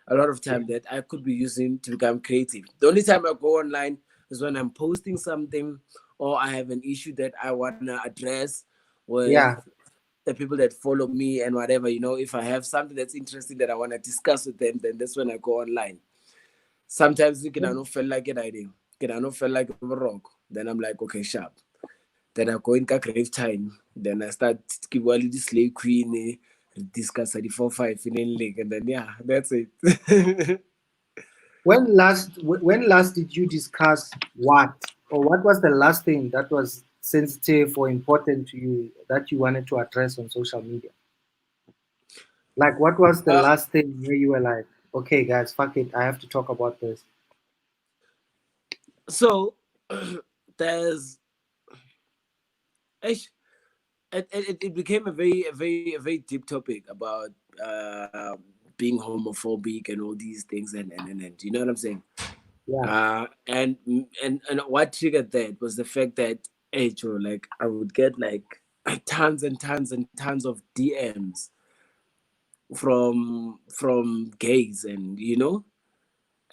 a lot of time that I could be using to become creative. The only time I go online is when I'm posting something or I have an issue that I want to address with Yeah. the people that follow me and whatever, if I have something that's interesting that I want to discuss with them, then that's when I go online. Sometimes I don't feel like it, I don't feel like rock. Then I'm like, okay, sharp. Then I go in grave time. Then I start give all the slave queen, discuss the 4-5 in league, and then yeah, that's it. When last did you discuss what, or what was the last thing that was sensitive or important to you that you wanted to address on social media? Like, what was the last thing where you were like, okay, guys, fuck it, I have to talk about this? So there's it became a very deep topic about being homophobic and all these things and you know what I'm saying? Yeah. And what triggered that was the fact that, hey Joe, like I would get like tons and tons and tons of DMs from gays, and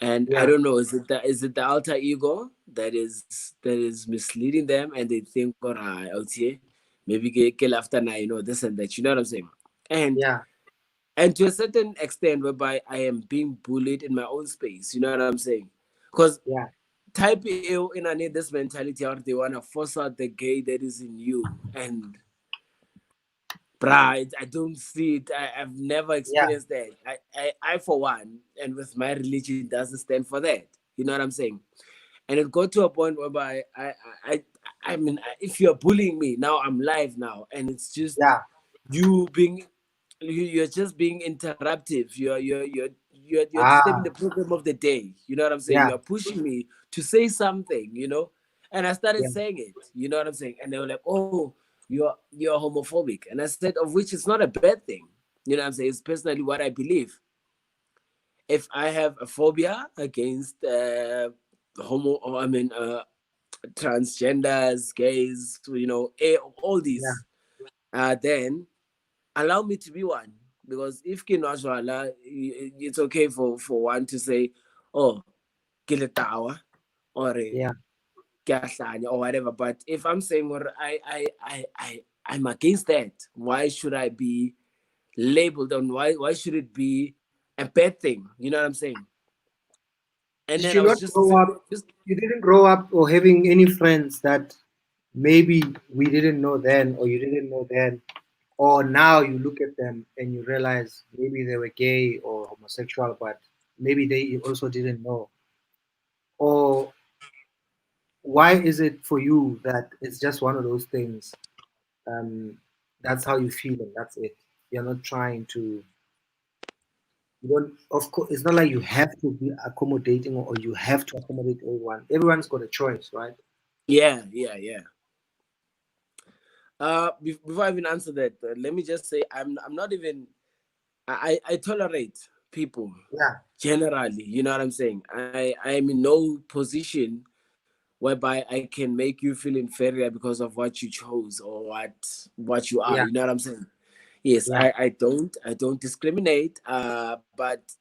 and I Yeah. don't know, is it the alter ego that is misleading them, and they think, all right, okay, maybe get after now, this and that, you know what I'm saying? And Yeah. and to a certain extent, whereby I am being bullied in my own space, you know what I'm saying? Because Yeah. type ill in I need this mentality out, they want to force out the gay that is in you, and bruh, I don't see it. I've never Yeah. experienced that. I for one, and with my religion, doesn't stand for that. You know what I'm saying? And it got to a point whereby I mean, if you're bullying me now, I'm live now, and it's just Yeah. you being, you're just being interruptive. You're disturbing Ah. the program of the day. You know what I'm saying? Yeah. You're pushing me to say something. And I started Yeah. saying it. You know what I'm saying? And they were like, "Oh, you're homophobic," and I said, of which it's not a bad thing. You know what I'm saying? It's personally what I believe. If I have a phobia against transgenders, gays, all Yeah. these, then allow me to be one. Because if kinwajwala, it's okay for one to say, oh, kiletawa, or Yeah. or whatever. But if I'm saying, well, I'm against that, why should I be labeled, and why should it be a bad thing? You know what I'm saying? And Did then you I was not just grow up? just You didn't grow up or having any friends that maybe we didn't know then, or you didn't know then, or now you look at them and you realize maybe they were gay or homosexual, but maybe they also didn't know. Or why is it for you that it's just one of those things? Um, that's how you feel, and that's it. You're not trying to. You don't. Of course, it's not like you have to be accommodating or you have to accommodate everyone. Everyone's got a choice, right? yeah. Before I even answer that, let me just say I'm not even. I tolerate people Yeah. generally. You know what I'm saying? I am in no position whereby I can make you feel inferior because of what you chose or what you are. Yeah. You know what I'm saying? Yes, Yeah. I don't discriminate. But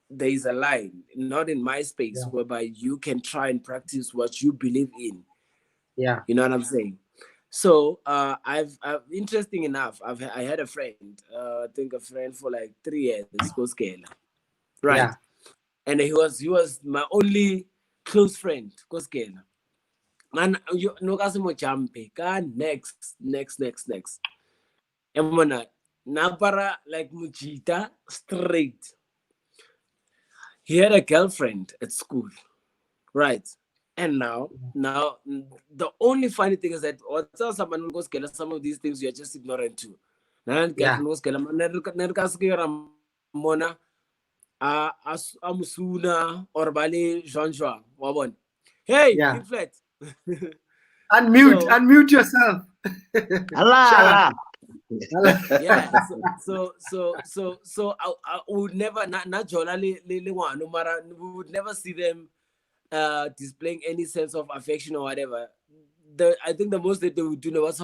there is a line, not in my space, Yeah. whereby you can try and practice what you believe in. Yeah. You know what I'm saying? So I've interesting enough, I had a friend, I think a friend for like 3 years, Koskela, right? Yeah. And he was my only close friend, Koskela. Man, you no kasi mo jampe ka next. And mona na para like mujita straight. He had a girlfriend at school, right? And now, the only funny thing is that what's someone will go scale some of these things you're just ignorant to. Nan Yeah. girlfriend go scale mona amusuna or bali Jean Jean wabon. Hey, Yeah. King Flat. Unmute. So Unmute yourself. Shut up. Allah. yeah, so I would never not Jola no matter, we would never see them displaying any sense of affection or whatever. I think the most that they would do was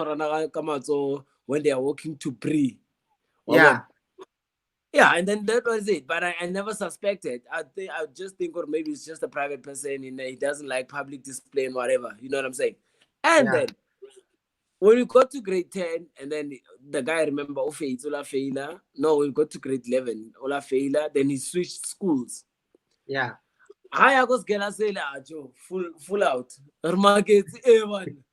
come out so when they are walking to pray. Yeah. Yeah, and then that was it. But I never suspected. I just think, or maybe it's just a private person, and he doesn't like public display and whatever. You know what I'm saying? And Yeah. then when we got to grade 10, and then the guy, remember, Ola Faila. No, we got to grade 11, Ola Faila. Then he switched schools. Yeah. I was gonna say, Joe, full out. Market, everyone.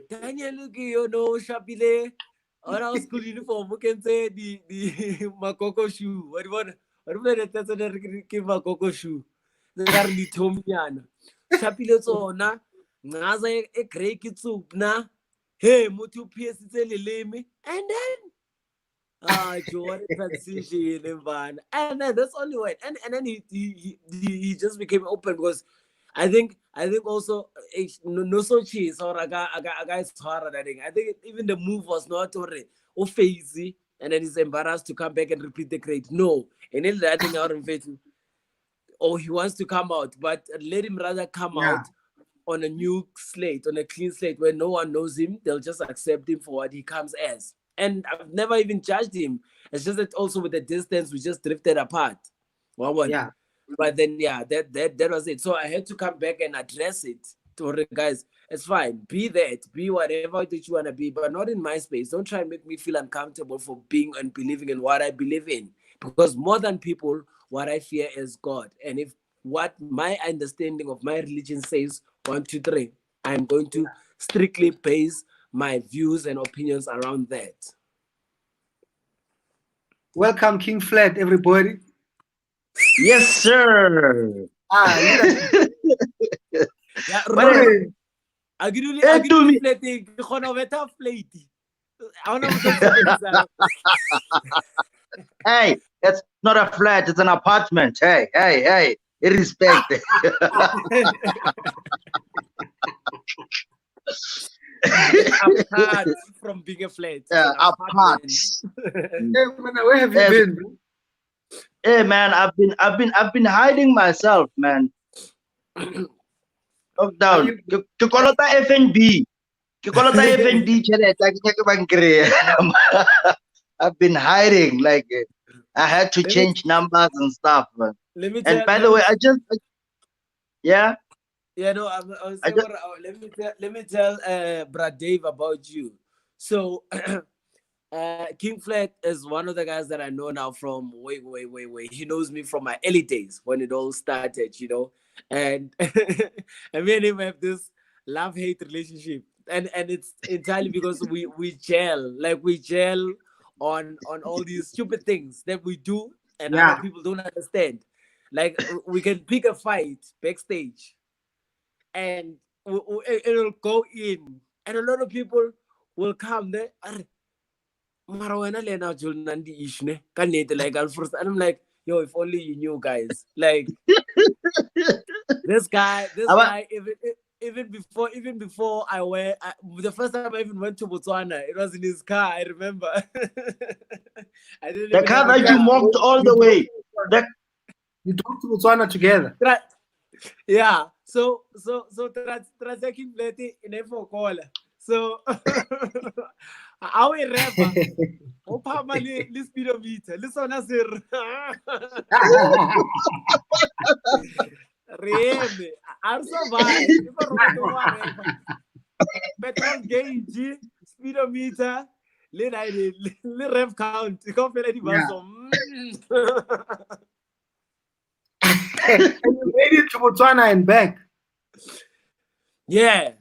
Daniel, you know, Shapile. On our school uniform, we can say the Makoko shoe. What do you want? That's a Makoko shoe. The Garli Tomiana. Shapile Zona. Naza a great soup na. Hey, Mutu PS leme. And then Joe transition and then that's only way. And then he just became open because I think also no so cheese or a guy's horror that thing. I think even the move was not already fazy and then he's embarrassed to come back and repeat the grade. No, and then that thing out of faith. Or he wants to come out, but let him rather come out on a new slate, on a clean slate where no one knows him. They'll just accept him for what he comes as. And I've never even judged him. It's just that also with the distance, we just drifted apart. Yeah. But then, yeah, that was it. So I had to come back and address it to the guys. It's fine. Be that. Be whatever that you want to be, but not in my space. Don't try and make me feel uncomfortable for being and believing in what I believe in. Because more than people, what I fear is God. And if what my understanding of my religion says, 1, 2, 3, I'm going to strictly base my views and opinions around that. Welcome, King Flat, everybody. Yes, sir. Yeah, What I give you flat. Hey, it's not a flat, it's an apartment. Hey, respect. Apart from being a flat. Apart. Hey, man, where have you been, bro? Hey man, I've been hiding myself, man. Lockdown. Ke kolota FNB. Ke kolota FNB tšhelete a ke nyake ba nkry-e. I've been hiding, like I had to change numbers and stuff. Man. And by the way, yeah. Yeah, no, I was saying, let me tell Brad Dave about you. So King Flat is one of the guys that I know now from way. He knows me from my early days when it all started, you know. And and me and him have this love-hate relationship. And it's entirely because we gel. Like we gel on all these stupid things that we do and other people don't understand. Like we can pick a fight backstage and it'll go in. And a lot of people will come there. Like I'm like, yo, if only you knew, guys. Like this guy, even before I went, the first time I even went to Botswana, it was in his car. I remember. I didn't the car that you walked all the way. You drove to Botswana together. Yeah. So transaction plate in a call. So our rapper, Opama li speedometer. Listen, I say, really, I'm survived. Petrol gauge, speedometer, le rev count. You can't feel any And you made it to Botswana and back. Yeah.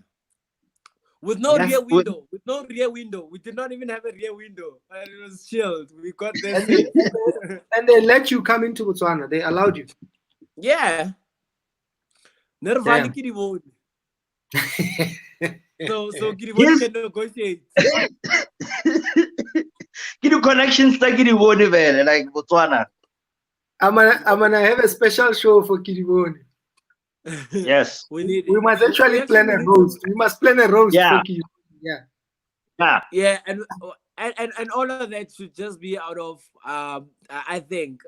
With no rear window. With no rear window. We did not even have a rear window. And it was chilled. We got there. And they let you come into Botswana. They allowed you. Yeah. Nervali Kiriboni. So Kiriboni can negotiate. Kidu connections to Kiriboni, man, like Botswana. I'm gonna have a special show for Kiriboni. Yes. We must actually plan a roast. We must plan a roast for Kiriboni. Yeah, and all of that should just be out of I think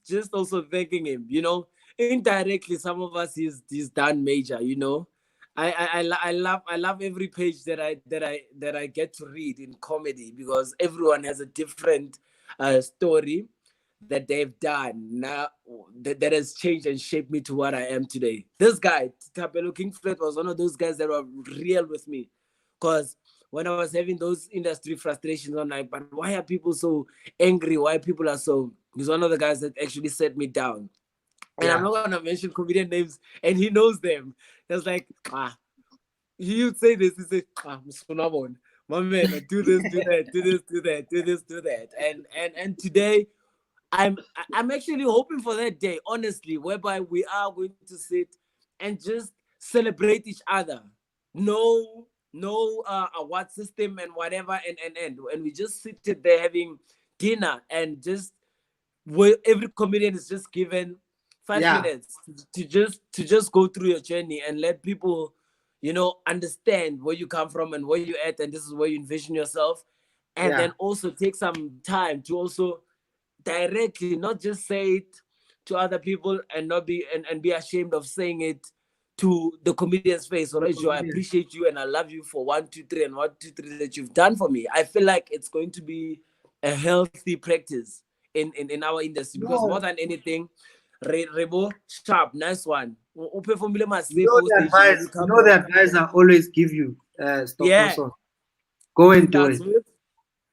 just also thanking him, you know. Indirectly, some of us he's done major, you know. I love every page that I get to read in comedy because everyone has a different story that they've done now that has changed and shaped me to what I am today. This guy, Thapelo King Flat, was one of those guys that were real with me. Because when I was having those industry frustrations, I'm like, but why are people so angry? Why people are so... He's one of the guys that actually set me down. And I'm not going to mention comedian names, and he knows them. He was like, he would say this, he said, my man, do this, do that, do this, do that, do this, do that. And today, I'm actually hoping for that day, honestly, whereby we are going to sit and just celebrate each other. No award system and whatever, and we just sit there having dinner, and just where every comedian is just given 5 minutes to just go through your journey and let people, understand where you come from and where you're at, and this is where you envision yourself, and then also take some time to also directly, not just say it to other people and not be and be ashamed of saying it to the comedian's face. Or I appreciate you and I love you for 1, 2, 3 and 1, 2, 3 that you've done for me. I feel like it's going to be a healthy practice in our industry, because more than anything, Rebo, sharp, nice one. The advice I always give you, StopNonsons. Go and do it.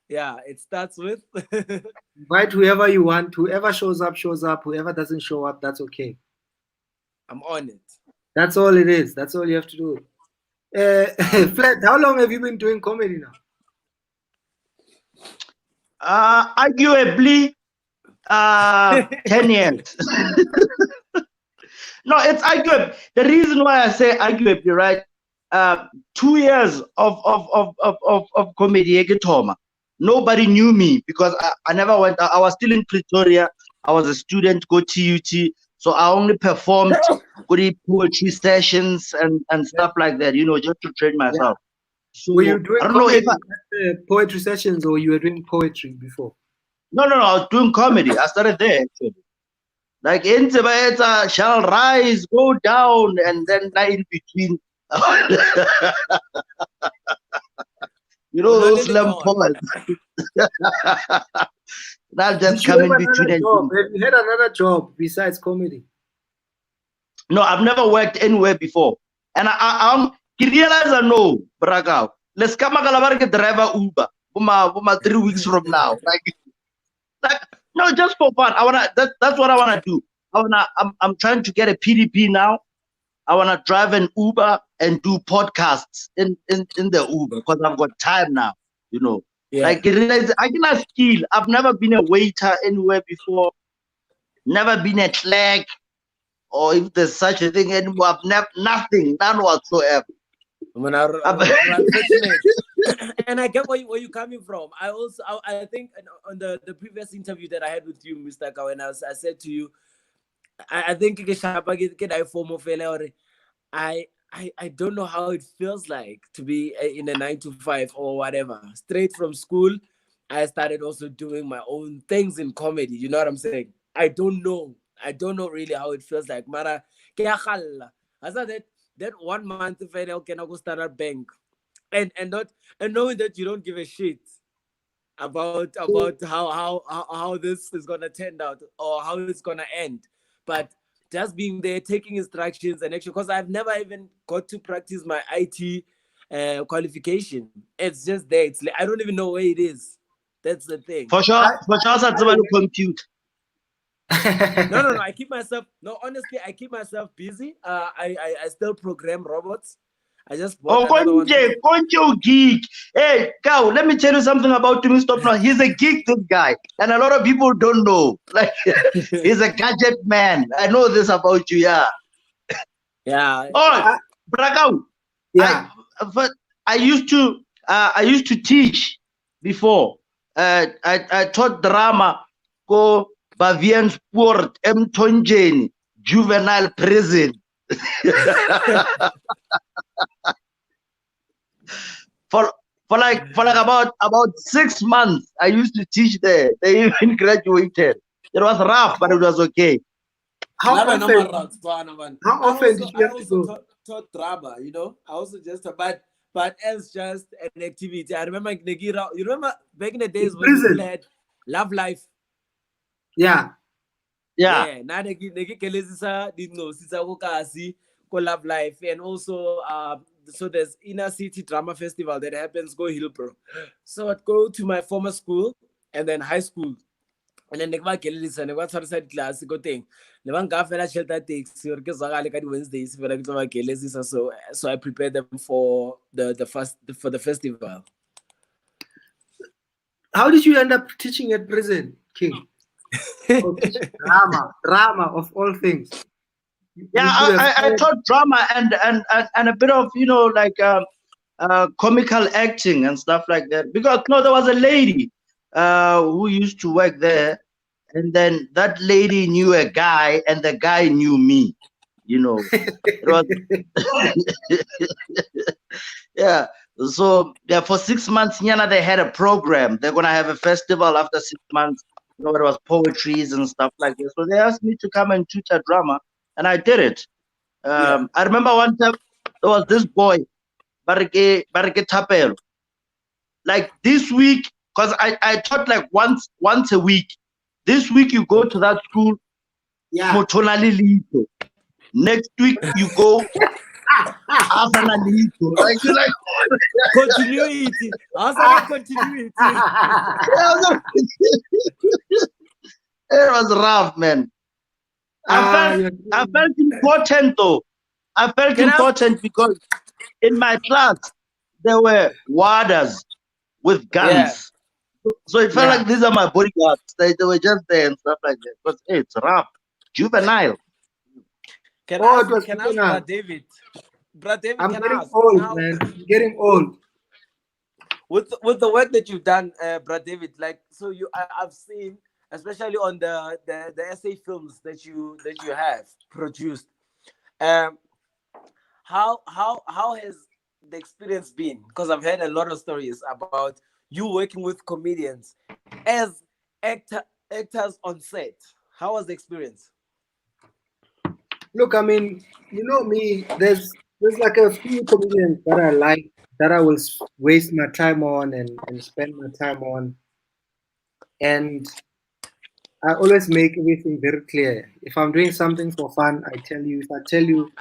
It starts with invite whoever you want. Whoever shows up. Whoever doesn't show up, that's okay. I'm on it. That's all it is. That's all you have to do. Flat, how long have you been doing comedy now? Arguably 10 years. No, it's arguable. The reason why I say arguably, right? 2 years of comedy. Nobody knew me because I never went. I was still in Pretoria. I was a student, go TUT. So I only performed poetry sessions and stuff like that, just to train myself. So were you doing I don't know if poetry sessions, or you were doing poetry before? No, I was doing comedy. I started there actually. Like Intibaeta shall rise, go down, and then in between. Those slam poets. Not just come in between. Have you had another job besides comedy? No, I've never worked anywhere before. And I realize I know, Braga. Let's come get driver Uber. 3 weeks from now. Like no, just for fun. That's what I wanna do. I'm trying to get a PDP now. I wanna drive an Uber and do podcasts in the Uber because I've got time now, Like I can skill. I've never been a waiter anywhere before, never been a clerk, or if there's such a thing anymore. I've never none whatsoever. And I get where you're coming from. I think on the previous interview that I had with you, Mr. Khakhau, I said to you, I think I don't know how it feels like to be in a 9 to 5 or whatever. Straight from school, I started also doing my own things in comedy. You know what I'm saying? I don't know really how it feels like. Mara, I said that 1 month if I can go start a bank, and knowing that you don't give a shit about how this is gonna turn out or how it's gonna end, but just being there, taking instructions and actually, because I've never even got to practice my IT qualification. It's just there. It's I don't even know where it is. That's the thing. For sure, to compute. No. I keep myself. No, honestly, I keep myself busy. I still program robots. I just bought geek. Hey, Cow, let me tell you something about Tumi StopNonsons. He's a geek, this guy, and a lot of people don't know. Like, he's a gadget man. I know this about you, yeah. Yeah. Oh, Bragau. Yeah. I used to teach before. I taught drama. Go Bavian Sport, Tonjeni, juvenile prison. For like about 6 months, I used to teach there. They even graduated. It was rough, but it was okay. How often did you have to go? Taught drama, I also just but as just an activity. I remember Negira. You remember back in the days when people had Love Life. Yeah. Yeah. Now they kelezisa didno sisa ko kasi ko Love Life, and also so there's Inner City Drama Festival that happens go Hillbrow. So I'd go to my former school and then high school. And then never kelelisa never side class go thing. Never ngafela shelter takes or ke zwakale ka di Wednesdays but I kelezisa, so I prepared them for the festival. How did you end up teaching at prison, King? Drama of all things. Yeah, I taught drama and a bit of, you know, like comical acting and stuff like that. Because no, there was a lady who used to work there, and then that lady knew a guy, and the guy knew me. You know, it was yeah. So yeah, for 6 months, Nyana, they had a program. They're gonna have a festival after 6 months. You know, it was poetries and stuff like that. So they asked me to come and tutor drama, and I did it. I remember one time there was this boy, Barike Thapelo. Like this week, because I taught like once a week. This week you go to that school, Motonali Lito. Next week you go Asana Lito. Like you like continuity. Asana continuity. It was rough, man. I felt important though. I felt important because in my class there were warders with guns. So it felt like these are my bodyguards. They were just there and stuff like that. But hey, it's rough. Juvenile. Can I ask Brad David? Brad David, I'm getting old, man. I'm getting old. With the work that you've done, Brad David, like so I've seen, especially on the essay films that you have produced. How has the experience been? Because I've heard a lot of stories about you working with comedians as actors on set. How was the experience? Look, I mean, you know me, there's like a few comedians that I like, that I will waste my time on and spend my time on. And I always make everything very clear. If I'm doing something for fun, I tell you. If I tell you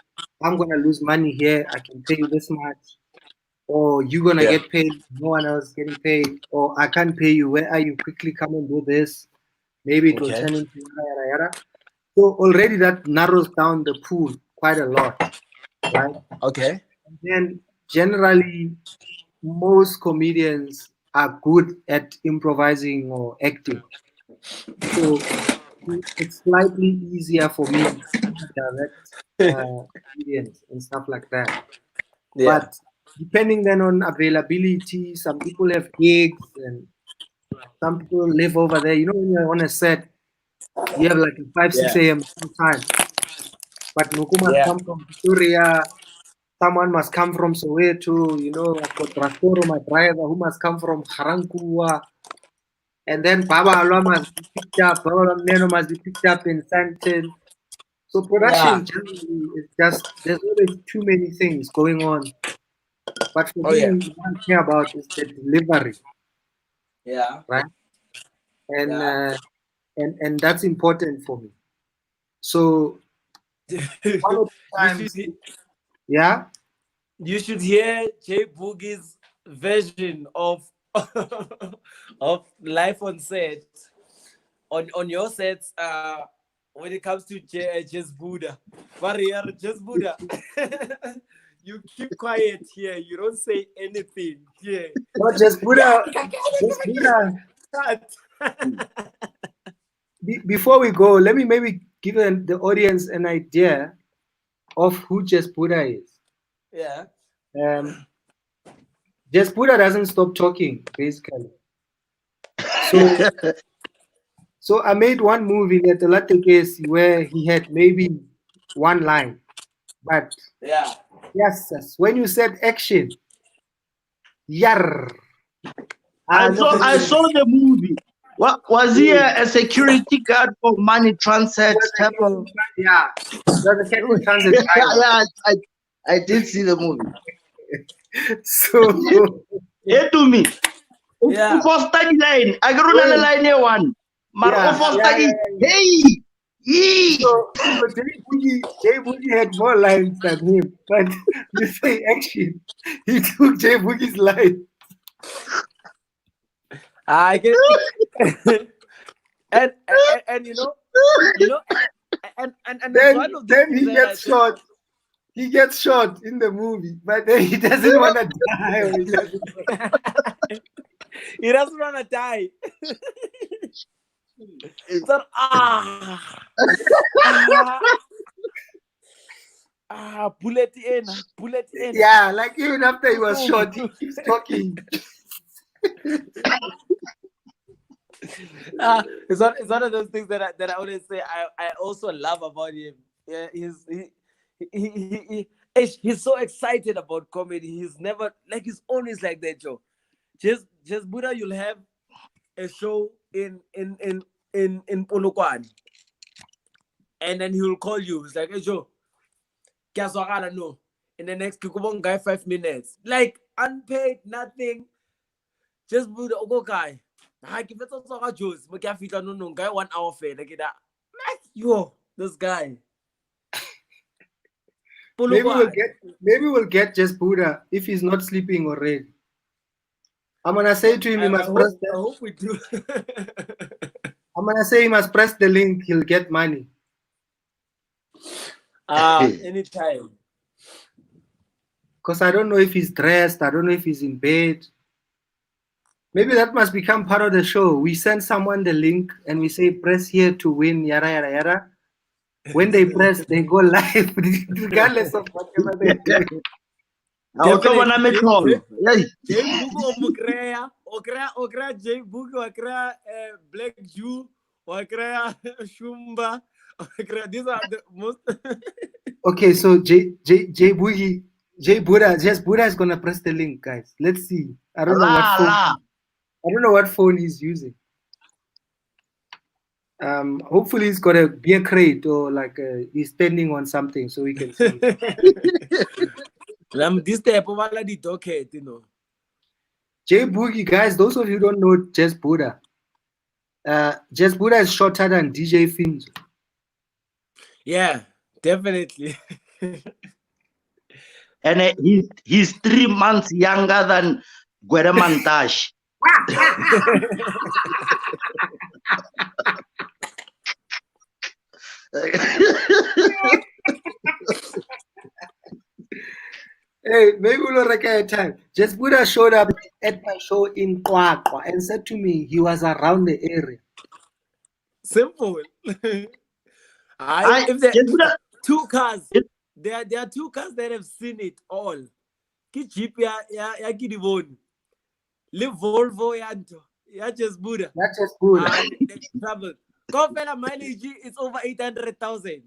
I'm gonna lose money here, I can pay you this much. Or you're gonna get paid, no one else getting paid, or I can't pay you. Where are you? Quickly come and do this. Maybe it will turn into yada yada. So already that narrows down the pool quite a lot, right? Okay. And then generally, most comedians are good at improvising or acting. So it's slightly easier for me to direct comedians and stuff like that. But depending then on availability, some people have gigs and some people live over there. You know, when you're on a set, you have like a 5, 6 a.m. time. But Nuku must come from Victoria, someone must come from Soweto, you know, I've got Rastoro, my driver, who must come from Harankua. And then Baba Alwa must be picked up, Baba Neno must be picked up in Santon. So production generally is just, there's always too many things going on. But for me, what I care about is the delivery. Yeah. Right? And that's important for me. So one of the times, you should hear Jay Boogie's version of of life on set. On your sets, when it comes to Just Buddha, Just Buddha. You keep quiet here. You don't say anything here. Not just Buddha. Just Buddha. Before we go, let me maybe give the audience an idea of who Just Buddha is. Yeah. Just Buddha doesn't stop talking, basically. So I made one movie at the latter case where he had maybe one line, but yes, when you said action, yar. I saw the movie. What was he a security guard for money transit? Yeah, transit. Yeah, I did see the movie. So hey, to me, Yeah. Foster the line. I go run the line here one. Mar Foster hey. So Jay Boogie had more lines than him, but you say action. He took Jay Boogie's line. I get and you know, and it's one of the Then things he that gets shot. He gets shot in the movie, but then he doesn't want to die. Or he doesn't. He doesn't want to die. So, bullet in. Yeah, like even after he was shot, he keeps talking. It's one of those things that I always say. I also love about him. Yeah, he's so excited about comedy. He's never like he's always like that, Joe. Just Buddha, you'll have a show in Polokwane, and then he will call you. He's like, hey Joe, guess what? I don't know. In the next Kikubon guy 5 minutes, like unpaid, nothing. Just Buddha, go guy. I give it also a juice. But guy 1 hour fare. Like that. Like yo, this guy. Maybe we'll get just Buddha if he's not sleeping already. I'm gonna say to him, he must press. I hope we do. I'm gonna say he must press the link. He'll get money. Anytime. Because I don't know if he's dressed. I don't know if he's in bed. Maybe that must become part of the show. We send someone the link and we say press here to win. Yada yada yada. When they press, they go live, regardless of whatever they do. Jay Bugo Okra Jay Bugo, Okra Black Jew, Okra Shumba, these are the most. Okay, so Jay Buddha is gonna press the link, guys. Let's see. I don't know what phone he's using. Hopefully he's got a beer crate or like he's standing on something so we can see. This type of the docket, you know. Jay Boogie, guys, those of you who don't know Jess Buddha. Jess Buddha is shorter than DJ Finzo. Yeah, definitely. And he's 3 months younger than Gueremantash. Hey, maybe we'll record a time. Jess Buddha showed up at my show in Kwakwa and said to me he was around the area. Simple. If there are 2 cars, there are 2 cars that have seen it all. Ki Jeep ya Kidivon. Live Volvo yanto. Ya just Buddha. That's just Buddha. Trouble. Compare mileage is over 800,000.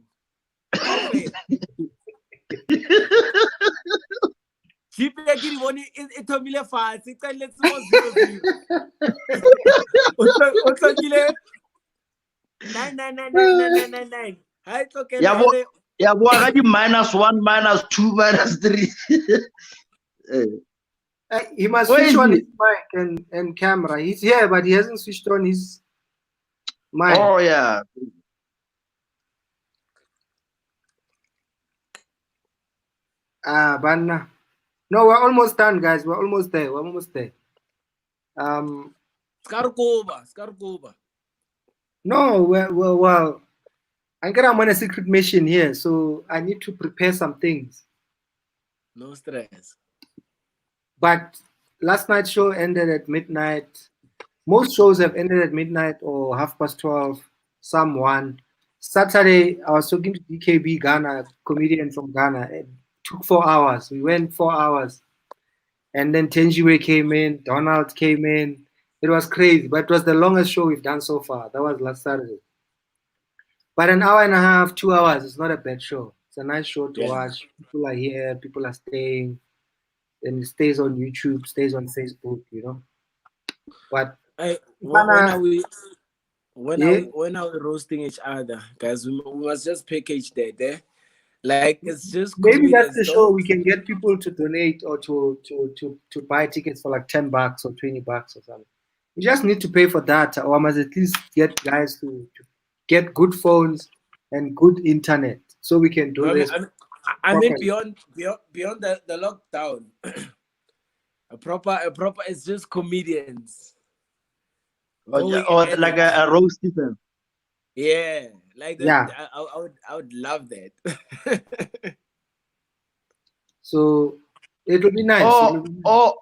Jeep ya Kidivon it told me fast. It's kind let's go 0. 9. Hi, it's okay. Yeah, what -1, -2, -3. He must switch on his mic and camera. He's here, but he hasn't switched on his mic. Oh, yeah. Banna. No, we're almost done, guys. We're almost there. Skarkoba. No, well, I'm on a secret mission here, so I need to prepare some things. No stress. But last night's show ended at midnight. Most shows have ended at midnight or 12:30, some 1. Saturday, I was talking to DKB Ghana, comedian from Ghana. It took 4 hours. We went 4 hours. And then Tenjiwe came in, Donald came in. It was crazy, but it was the longest show we've done so far. That was last Saturday. But an hour and a half, 2 hours, it's not a bad show. It's a nice show to watch. People are here, people are staying. And it stays on YouTube, stays on Facebook, you know. But when are we roasting each other, guys? We must just package that there. Like it's just Maybe that's comedians, the no? show. We can get people to donate or to buy tickets for like $10 or $20 or something. We just need to pay for that, or I must at least get guys to get good phones and good internet so we can do I mean, this I mean properly. beyond the lockdown, a proper it's just comedians going Or at like it. a roast event. Yeah, like that. Yeah. I would love that. So it'll be nice. It'll Or be nice. or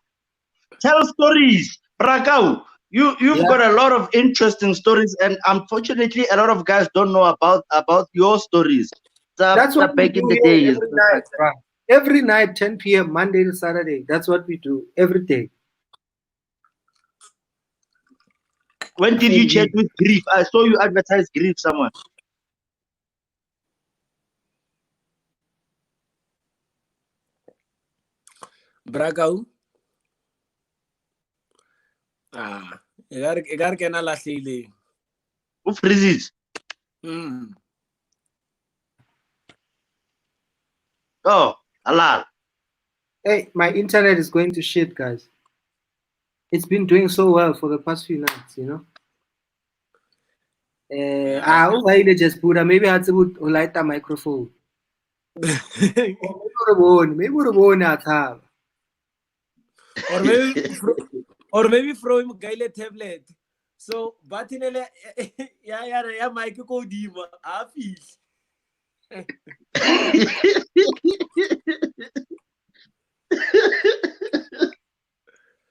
tell stories. Brakau, you've Yeah. got a lot of interesting stories, and unfortunately, a lot of guys don't know about your stories. That's what we Back in do the here days, every stuff night, like that. bro. Every night, 10 p.m., Monday to Saturday. That's what we do every day. When did you chat with Grief? I saw you advertise Grief somewhere. Brakau. E ka re kena lahlehileng. Who freezes? Mm. Oh, halal. Hey, my internet is going to shit, guys. It's been doing so well for the past few nights, you know. Just put maybe I had to put light the microphone. Maybe or maybe throw him a tablet. So batinele ya mic ko dima a fihle.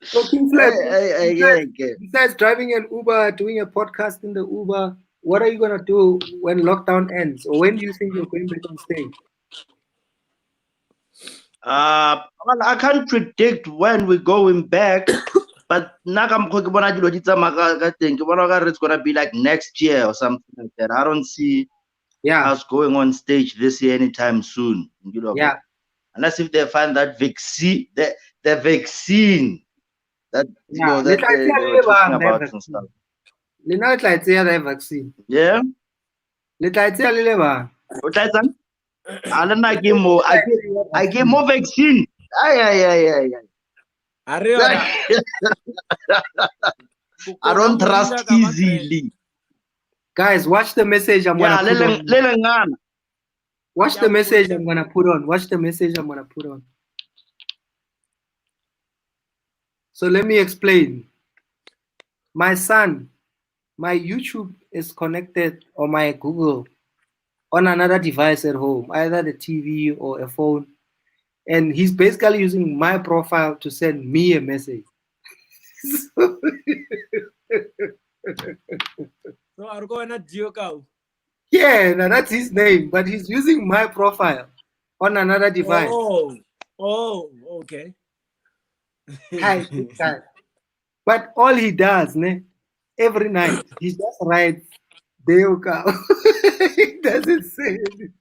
So King Flat, Okay. besides driving an Uber, doing a podcast in the Uber, what are you gonna do when lockdown ends, or when do you think you're going back on stage? Well, I can't predict when we're going back, but it's gonna be like next year or something like that. I don't see us going on stage this year anytime soon. Yeah. Unless if they find that vaccine, the vaccine that that they were talking about and stuff. Vaccine. Yeah. I give more vaccine. Ay. I don't trust easily. Guys, watch the message I'm gonna put on. Watch the message I'm gonna put on. Watch the message I'm gonna put on. So let me explain. My son, my YouTube is connected, or my Google, on another device at home, either the TV or a phone. And he's basically using my profile to send me a message. So are going at Tieho Khakhau? Yeah, now that's his name, but he's using my profile on another device. Oh, okay. Hi, guy. But all he does, every night, he just writes Tieho Khakhau. He doesn't say anything.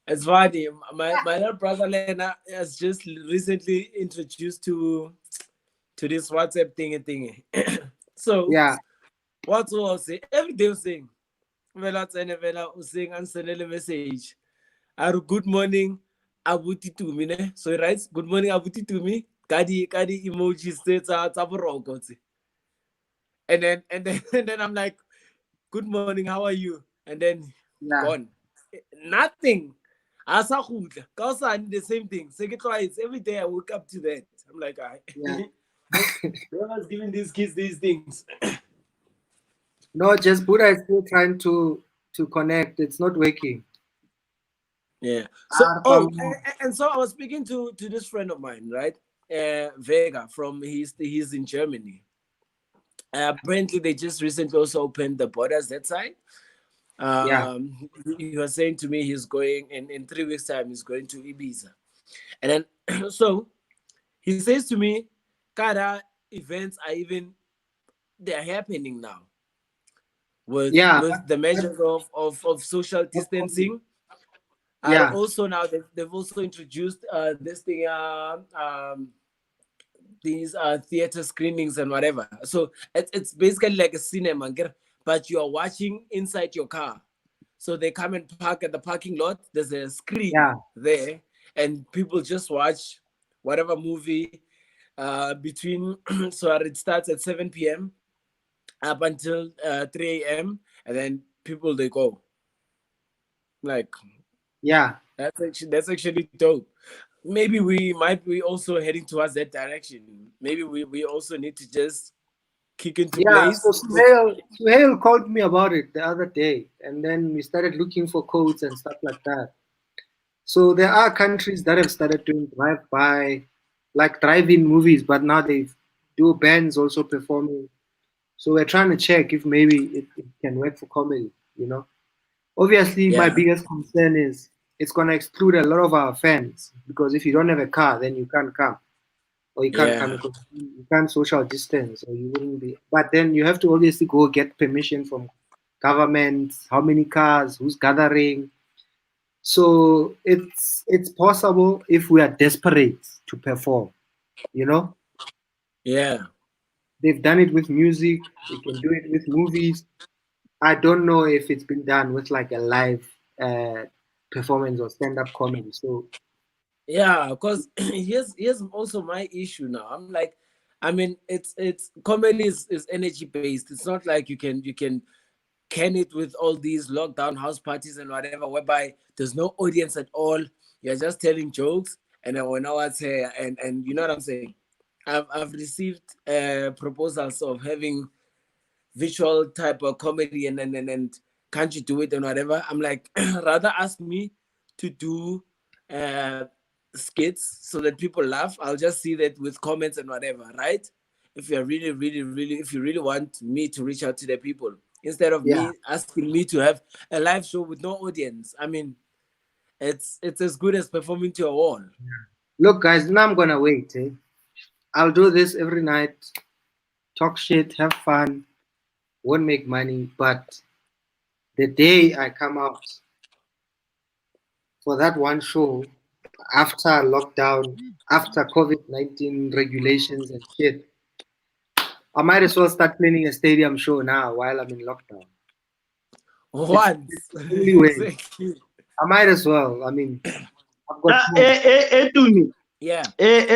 It's funny. My little brother Lena has just recently introduced to this WhatsApp thingy. So Yeah. what was say every day was saying, Vela saying and send a message. Good morning, Abuti to me. So he writes, good morning, Abuti to me. Kadi emoji states and then and then I'm like, good morning, how are you? And then gone. Nothing. Asa khutla. The same thing. Second twice every day I wake up to that. I'm like, whoever's giving these kids these things. No, just Buddha is still trying to connect. It's not working. Yeah. So and so I was speaking to this friend of mine, right? Vega from he's in Germany. Apparently they just recently also opened the borders that side. He was saying to me he's going in 3 weeks time he's going to Ibiza. And then so he says to me, Kada events are they're happening now with the measures of social distancing. Also now they've also introduced this thing these theater screenings and whatever. So it's basically like a cinema, but you are watching inside your car. So they come and park at the parking lot. There's a screen Yeah. there, and people just watch whatever movie between. So it starts at 7 p.m. up until 3 a.m. and then people they go. Like Yeah. that's actually dope. Maybe we might be also heading towards that direction. Maybe we also need to just kick into Yeah, so place. Suhail called me about it the other day, and then we started looking for codes and stuff like that. So there are countries that have started doing drive-by, like drive-in movies, but now they do bands also performing. So we're trying to check if maybe it can work for comedy, you know. Obviously, my Yeah, biggest concern is it's going to exclude a lot of our fans because if you don't have a car, then you can't come, or you can't come yeah, because you can't social distance, or you wouldn't be. But then you have to obviously go get permission from government, how many cars, who's gathering. So it's possible if we are desperate to perform, you know. yeah. They've done it with music, they can do it with movies. I don't know if it's been done with like a live performance or stand-up comedy. So Yeah, because here's also my issue now. I'm like, I mean, it's comedy is energy based. It's not like you can it with all these lockdown house parties and whatever, whereby there's no audience at all. You're just telling jokes, and then when I was here, and you know what I'm saying. I've received proposals of having visual type of comedy and can't you do it and whatever. I'm like, rather ask me to do uh skits so that people laugh. I'll just see that with comments and whatever, right? If you're really if you really want me to reach out to the people instead of yeah, me asking me to have a live show with no audience. I mean, it's as good as performing to a wall. look, guys, now I'm gonna wait. Eh? I'll do this every night, talk shit, have fun, won't make money, but the day I come out for that one show after lockdown, after COVID-19 regulations and shit, I might as well start planning a stadium show now while I'm in lockdown. It's Once. the only way. Exactly. I might as well. I mean, I've got time. Tumi, Yeah.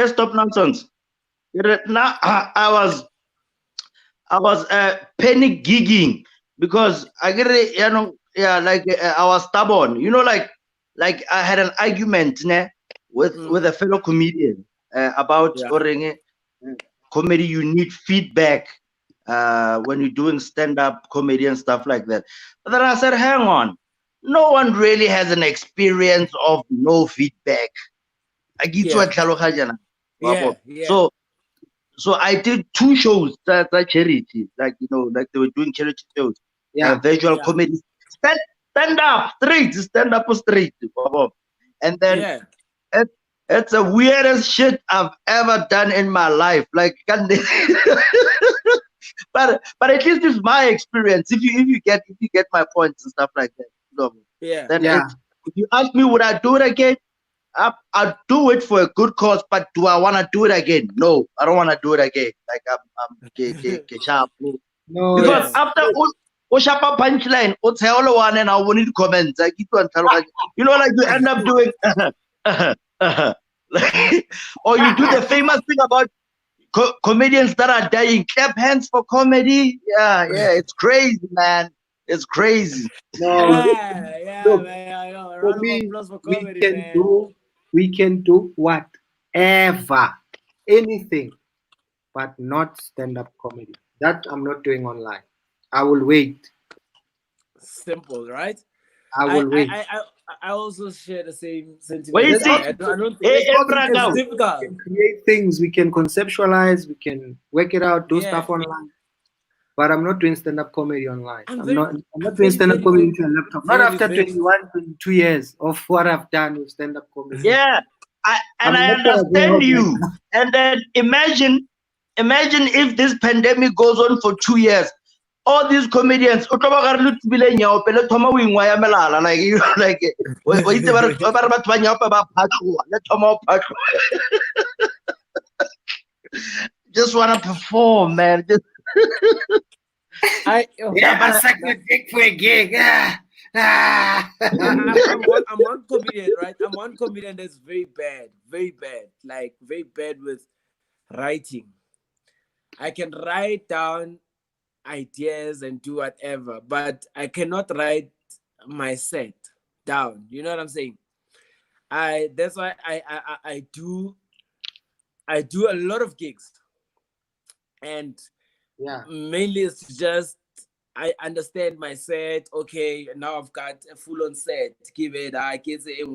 stop nonsense. Now I was panic gigging because I get it, like I was stubborn. Like I had an argument with a fellow comedian about Yeah. comedy. You need feedback when you're doing stand-up comedy and stuff like that. But then I said, hang on, no one really has an experience of no feedback. I get Yeah. to Yeah. so I did 2 shows that charity, like like they were doing charity shows, Yeah, visual Yeah. comedy, stand up straight, and then Yeah. it's the weirdest shit I've ever done in my life. Like, but at least it's my experience. If you get my points and stuff like that, Yeah. then yeah, if you ask me, would I do it again? I'll do it for a good cause, but do I want to do it again? No, I don't want to do it again. Like I'm sharp. no, Because Yeah. it's after Oshapa punchline, Otsheolo one and I will need comments. Like like you end up doing or you do the famous thing about comedians that are dying. Clap hands for comedy. Yeah, it's crazy, man. It's crazy. no. Yeah, Look, man. I know. A for round of me, applause for we comedy, can man. do whatever, anything, but not stand-up comedy. That I'm not doing online. I will wait. Simple, right? I I will I wait. I I I also share the same What sentiment. you There's see? Like, also I don't think there's also it's Bragao. we difficult. can create things. We can conceptualize. We can work it out. Do Yeah. stuff online. But I'm not doing stand-up comedy online. I'm I'm very, not. I'm not I'm doing very, stand-up very, comedy very, into a laptop. Not very, after very 21, 22 years of what I've done with stand-up comedy. Yeah, and I'm I not gonna go understand out like you. And then imagine if this pandemic goes on for 2 years. All these comedians, like like just want to perform, man. I yeah, I but suck your dick for a gig. Yeah. I'm one comedian, right? I'm one comedian that's very bad, like very bad with writing. I can write down ideas and do whatever, but I cannot write my set down. You know what I'm saying? That's why I do a lot of gigs, and Yeah. mainly it's just I understand my set. Okay, now I've got a full-on set. Give it, I get it,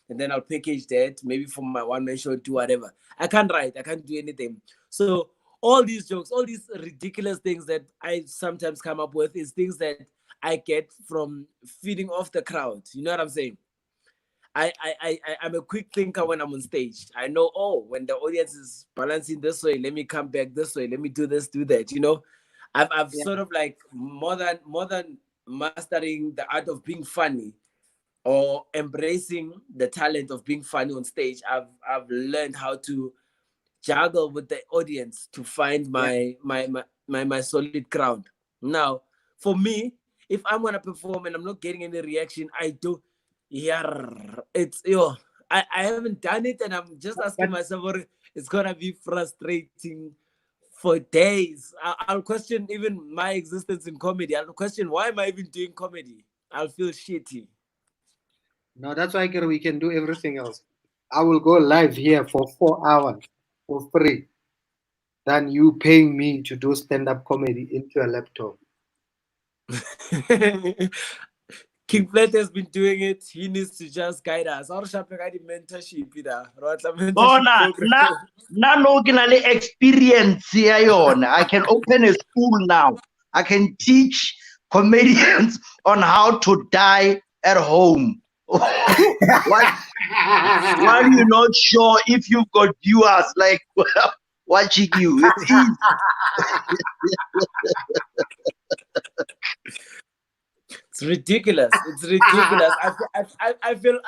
and then I'll package that maybe for my one-man show, do whatever. I can't write. I can't do anything. So all these jokes, all these ridiculous things that I sometimes come up with is things that I get from feeding off the crowd. You know what I'm saying? I'm a quick thinker when I'm on stage. I know, oh, when the audience is balancing this way, let me come back this way. Let me do this, do that. You know, I've Yeah. sort of like more than mastering the art of being funny or embracing the talent of being funny on stage. I've learned how to juggle with the audience to find my solid ground. Now, for me, if I'm gonna perform and I'm not getting any reaction, I do. Yeah, it's I haven't done it, and I'm just asking But myself, it's gonna be frustrating for days. I'll question even my existence in comedy. I'll question, why am I even doing comedy? I'll feel shitty. no, that's why we can do everything else. I will go live here for 4 hours for free than you paying me to do stand-up comedy into a laptop. King Flat has been doing it. He needs to just guide us. Our shop got the mentorship, mentorship Bona, program. na no ke na le experience ya yona. I can open a school now. I can teach comedians on how to die at home. While you're not sure if you've got viewers like watching you. It's easy. It's ridiculous. It's ridiculous. I feel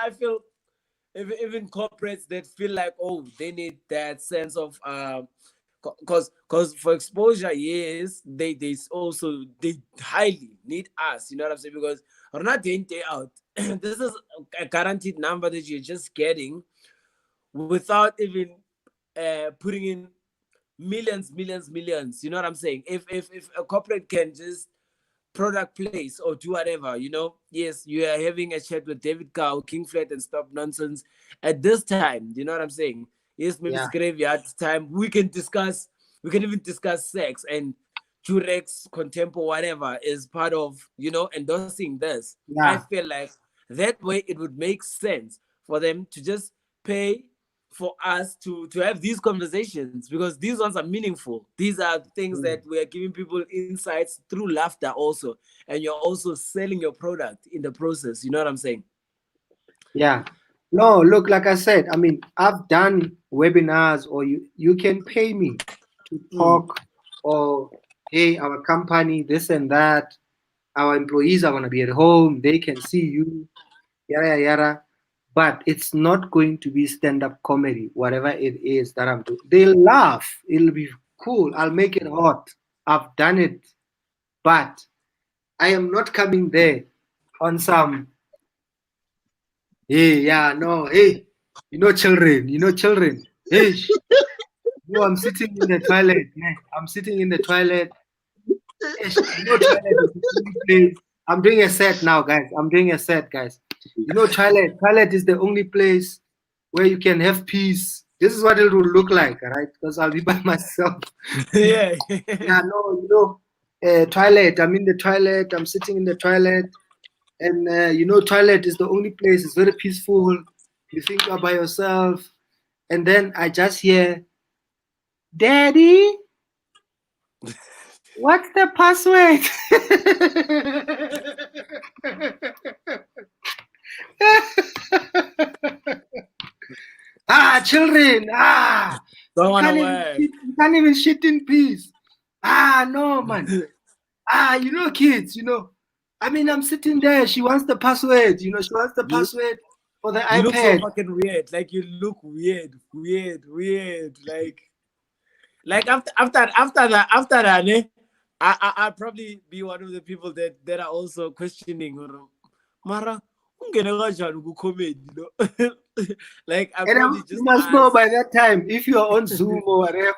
even corporates that feel like, oh, they need that sense of because for exposure, yes, they also they highly need us. You know what I'm saying? Because we're not day out. This is a guaranteed number that you're just getting without even putting in millions. You know what I'm saying? If a corporate can just product place or do whatever, you know, yes, you are having a chat with David Cow, King Flat, and StopNonsons at this time. You know what I'm saying? Yes, maybe it's Yeah. graveyard time. We can even discuss sex and Jurex, Contempo, whatever is part of, you know, endorsing this. I Yeah. feel like that way it would make sense for them to just pay for us to have these conversations, because these ones are meaningful. These are things Mm. that we are giving people insights through laughter also, and you're also selling your product in the process. You know what I'm saying? Yeah. No, look, like I said, I mean, I've done webinars, or you can pay me to talk, or hey, our company, this and that, our employees are gonna be at home, they can see you, yada yada. But it's not going to be stand-up comedy, whatever it is that I'm doing. They'll laugh, it'll be cool, I'll make it hot. I've done it, but I am not coming there on some, hey, yeah, no, hey, children. Hey, I'm sitting in the toilet, man. I'm sitting in the toilet. Toilet is the only place. I'm doing a set now, guys. I'm doing a set, guys. Toilet is the only place where you can have peace. This is what it will look like, all right? Because I'll be by myself. Yeah. Yeah, no, toilet. I'm in the toilet. I'm sitting in the toilet. And toilet is the only place. It's very peaceful. You think you're by yourself, and then I just hear, "Daddy, what's the password?" Children, Don't wanna work. you can't even shit in peace. No, man. Kids. I mean, I'm sitting there. She wants the password. She wants the You password for the you look so iPad. fucking weird. Like you look weird. Like after that, I'll probably be one of the people that are also questioning. Mara, comedy, like I And probably you just must know asked. by that time, if you are on Zoom or whatever,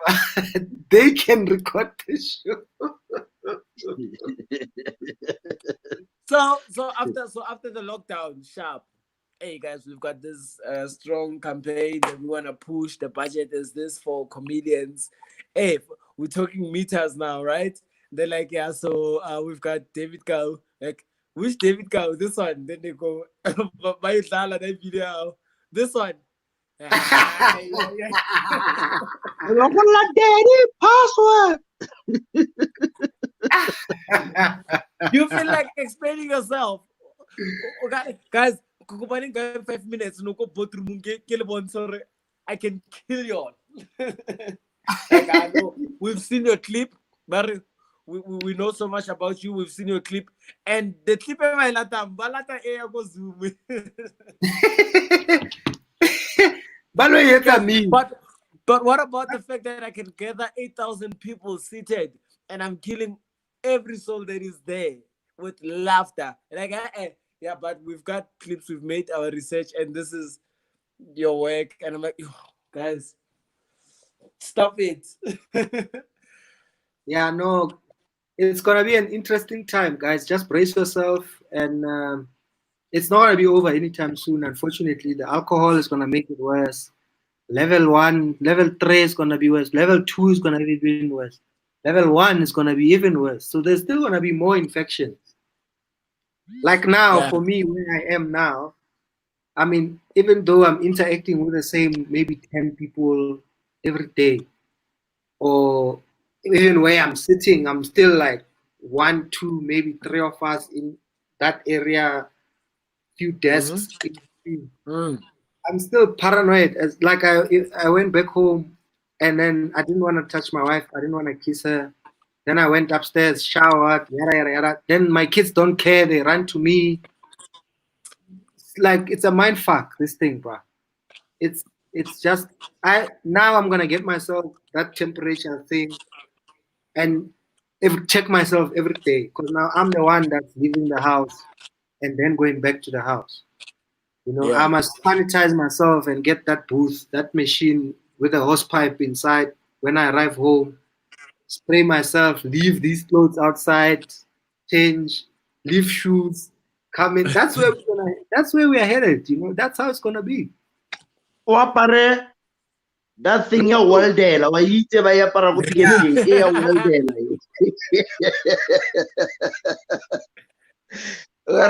they can record the show. So after the lockdown, sharp. Hey guys, we've got this strong campaign that we want to push. The budget is this for comedians. Hey, we're talking meters now, right? They're like, yeah. So we've got David Cow. Like, which David Cow? This one. Then they go, buy that video. This one. Ah, yeah. Daddy, password. You feel like explaining yourself. Okay, guys, 5 minutes. No go bathroom. Sorry, I can kill you all. Like, I know we've seen your clip, but we know so much about you. We've seen your clip, and the clip Zoom. But what about the fact that I can gather 8,000 people seated and I'm killing every soul that is there with laughter? Like, yeah, but we've got clips, we've made our research, and this is your work. And I'm like, guys, stop it. Yeah, no, it's gonna be an interesting time, guys. Just brace yourself, and it's not gonna be over anytime soon. Unfortunately, the alcohol is gonna make it worse. Level 1, level 3 is gonna be worse. Level 2 is gonna be even worse. Level 1 is gonna be even worse. So there's still gonna be more infections. Like now, Yeah. for me, where I am now, I mean, even though I'm interacting with the same maybe 10 people every day, or even where I'm sitting, I'm still like 1, 2, maybe 3 of us in that area, few desks. I'm still paranoid. As like I went back home, and then I didn't want to touch my wife. I didn't want to kiss her. Then I went upstairs, showered, yada yada yada. Then my kids don't care. They run to me. It's like it's a mind fuck. This thing, bro. It's just I'm gonna get myself that temperature thing, and check myself every day, because now I'm the one that's leaving the house and then going back to the house. You know, I must sanitize myself and get that booth, that machine with a hose pipe inside. When I arrive home, spray myself, leave these clothes outside, change, leave shoes, come in. That's where we are headed. You know, that's how it's gonna be. Wapare, that thing ya weldela, wa itse ba ya para go ticketing, e ya weldela. So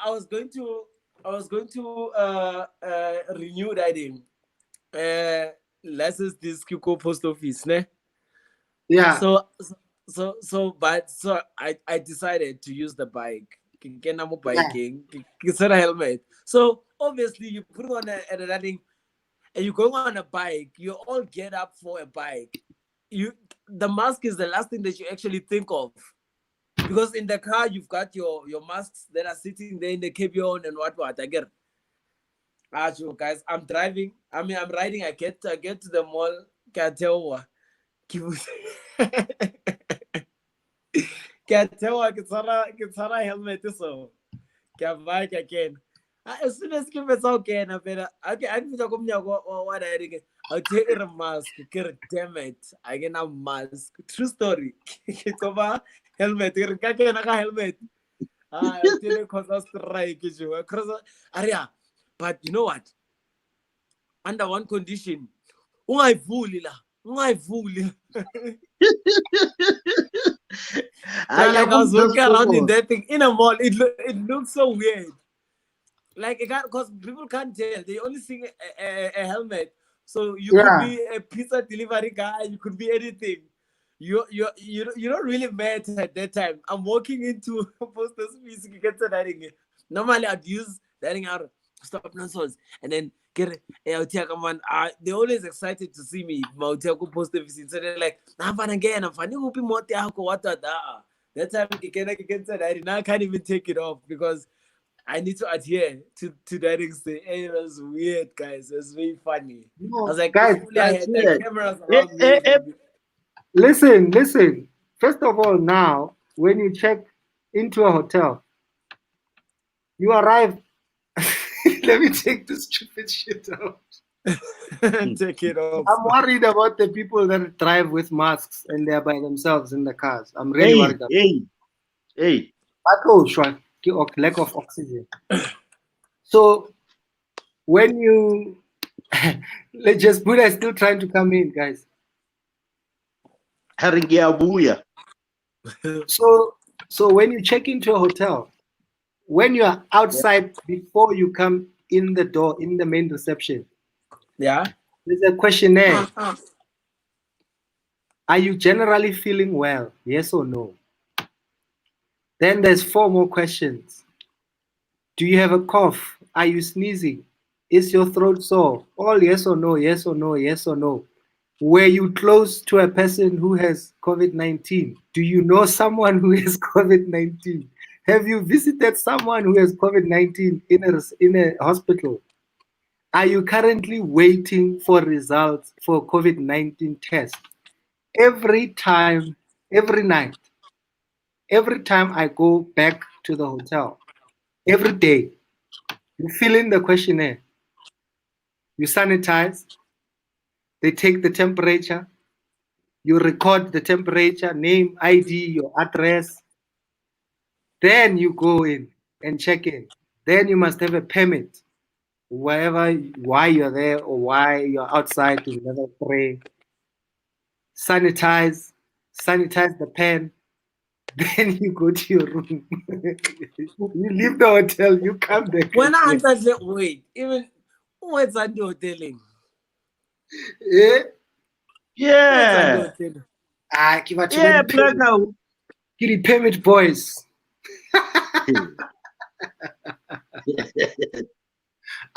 I was going to renew that in license this Kiko post office, ne? Yeah. So I decided to use the bike. Biking, a helmet. So obviously you put on a running and you're going on a bike, you all get up for a bike. The mask is the last thing that you actually think of. Because in the car you've got your masks that are sitting there in the cabin and what. I get guys, I'm driving. I mean I'm riding, I get to the mall, can't tell helmet so bike again. As soon as it's okay, I what I'll take a mask. Damn it, I get a mask. True story. Helmet. Helmet. But you know what? Under one condition, like I was walking around in that thing in a mall. It looks so weird. Like, because people can't tell. They only see a helmet. So you could be a pizza delivery guy. You could be anything. You don't really matter at that time. I'm walking into post office. Normally I'd use that out StopNonsons and then get they're always excited to see me. Post office. So they're like, I'm again. I'm funny. That time now I can't even take it off because I need to adhere to that extent. And it was weird, guys. It was very funny. I was like, guys, I had the cameras around me. Listen. First of all, now when you check into a hotel, you arrive. Let me take this stupid shit out. Take it off. I'm worried about the people that drive with masks and they're by themselves in the cars. I'm really worried about Hey. lack of oxygen. So when you let's just Buddha is still trying to come in, guys. Haringiabuya. So when you check into a hotel, when you are outside before you come in the door in the main reception, Yeah. there's a questionnaire. Are you generally feeling well? Yes or no? Then there's 4 more questions. Do you have a cough? Are you sneezing? Is your throat sore? All yes or no, yes or no, yes or no. Were you close to a person who has COVID-19? Do you know someone who has COVID-19? Have you visited someone who has COVID-19 in a hospital? Are you currently waiting for results for COVID-19 test? Every night, every time I go back to the hotel, every day, you fill in the questionnaire, you sanitize, they take the temperature, you record the temperature, name, ID, your address. Then you go in and check in. Then you must have a permit, why you're there or why you're outside to level 3. Sanitize the pen. Then you go to your room. You leave the hotel, you come back. When I answered, wait, even what's that hoteling? Yeah. Yeah. Give it Yeah, Blackout. Give the permit, boys.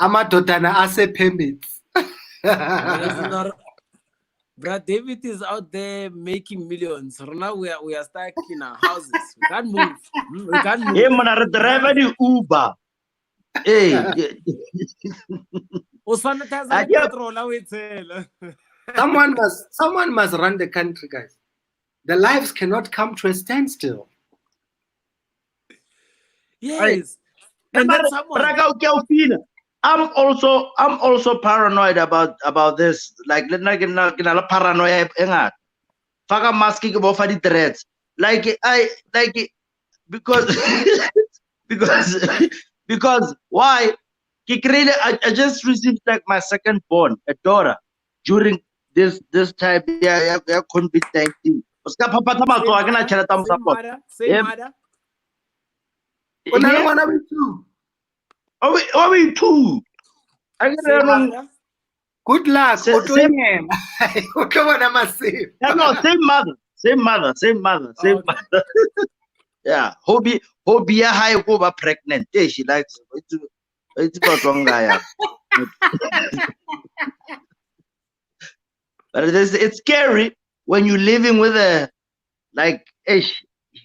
Amadodana ase permits. Brad David is out there making millions. So now we are stuck in our houses. We can't move. We can't move. Hey, man, I drive the Uber. Hey. Someone must run the country, guys. The lives cannot come to a standstill. Yes. And then someone. I'm also paranoid about this. Like paranoia Faka masking about the threats. Because why? I just received like my second born, a daughter, during this time. Yeah, COVID-19. Same mother. Are we two? Good luck. Same mother. Yeah, hobby high over pregnant. Yeah, she likes it's not wrong guy. But it's scary when you're living with a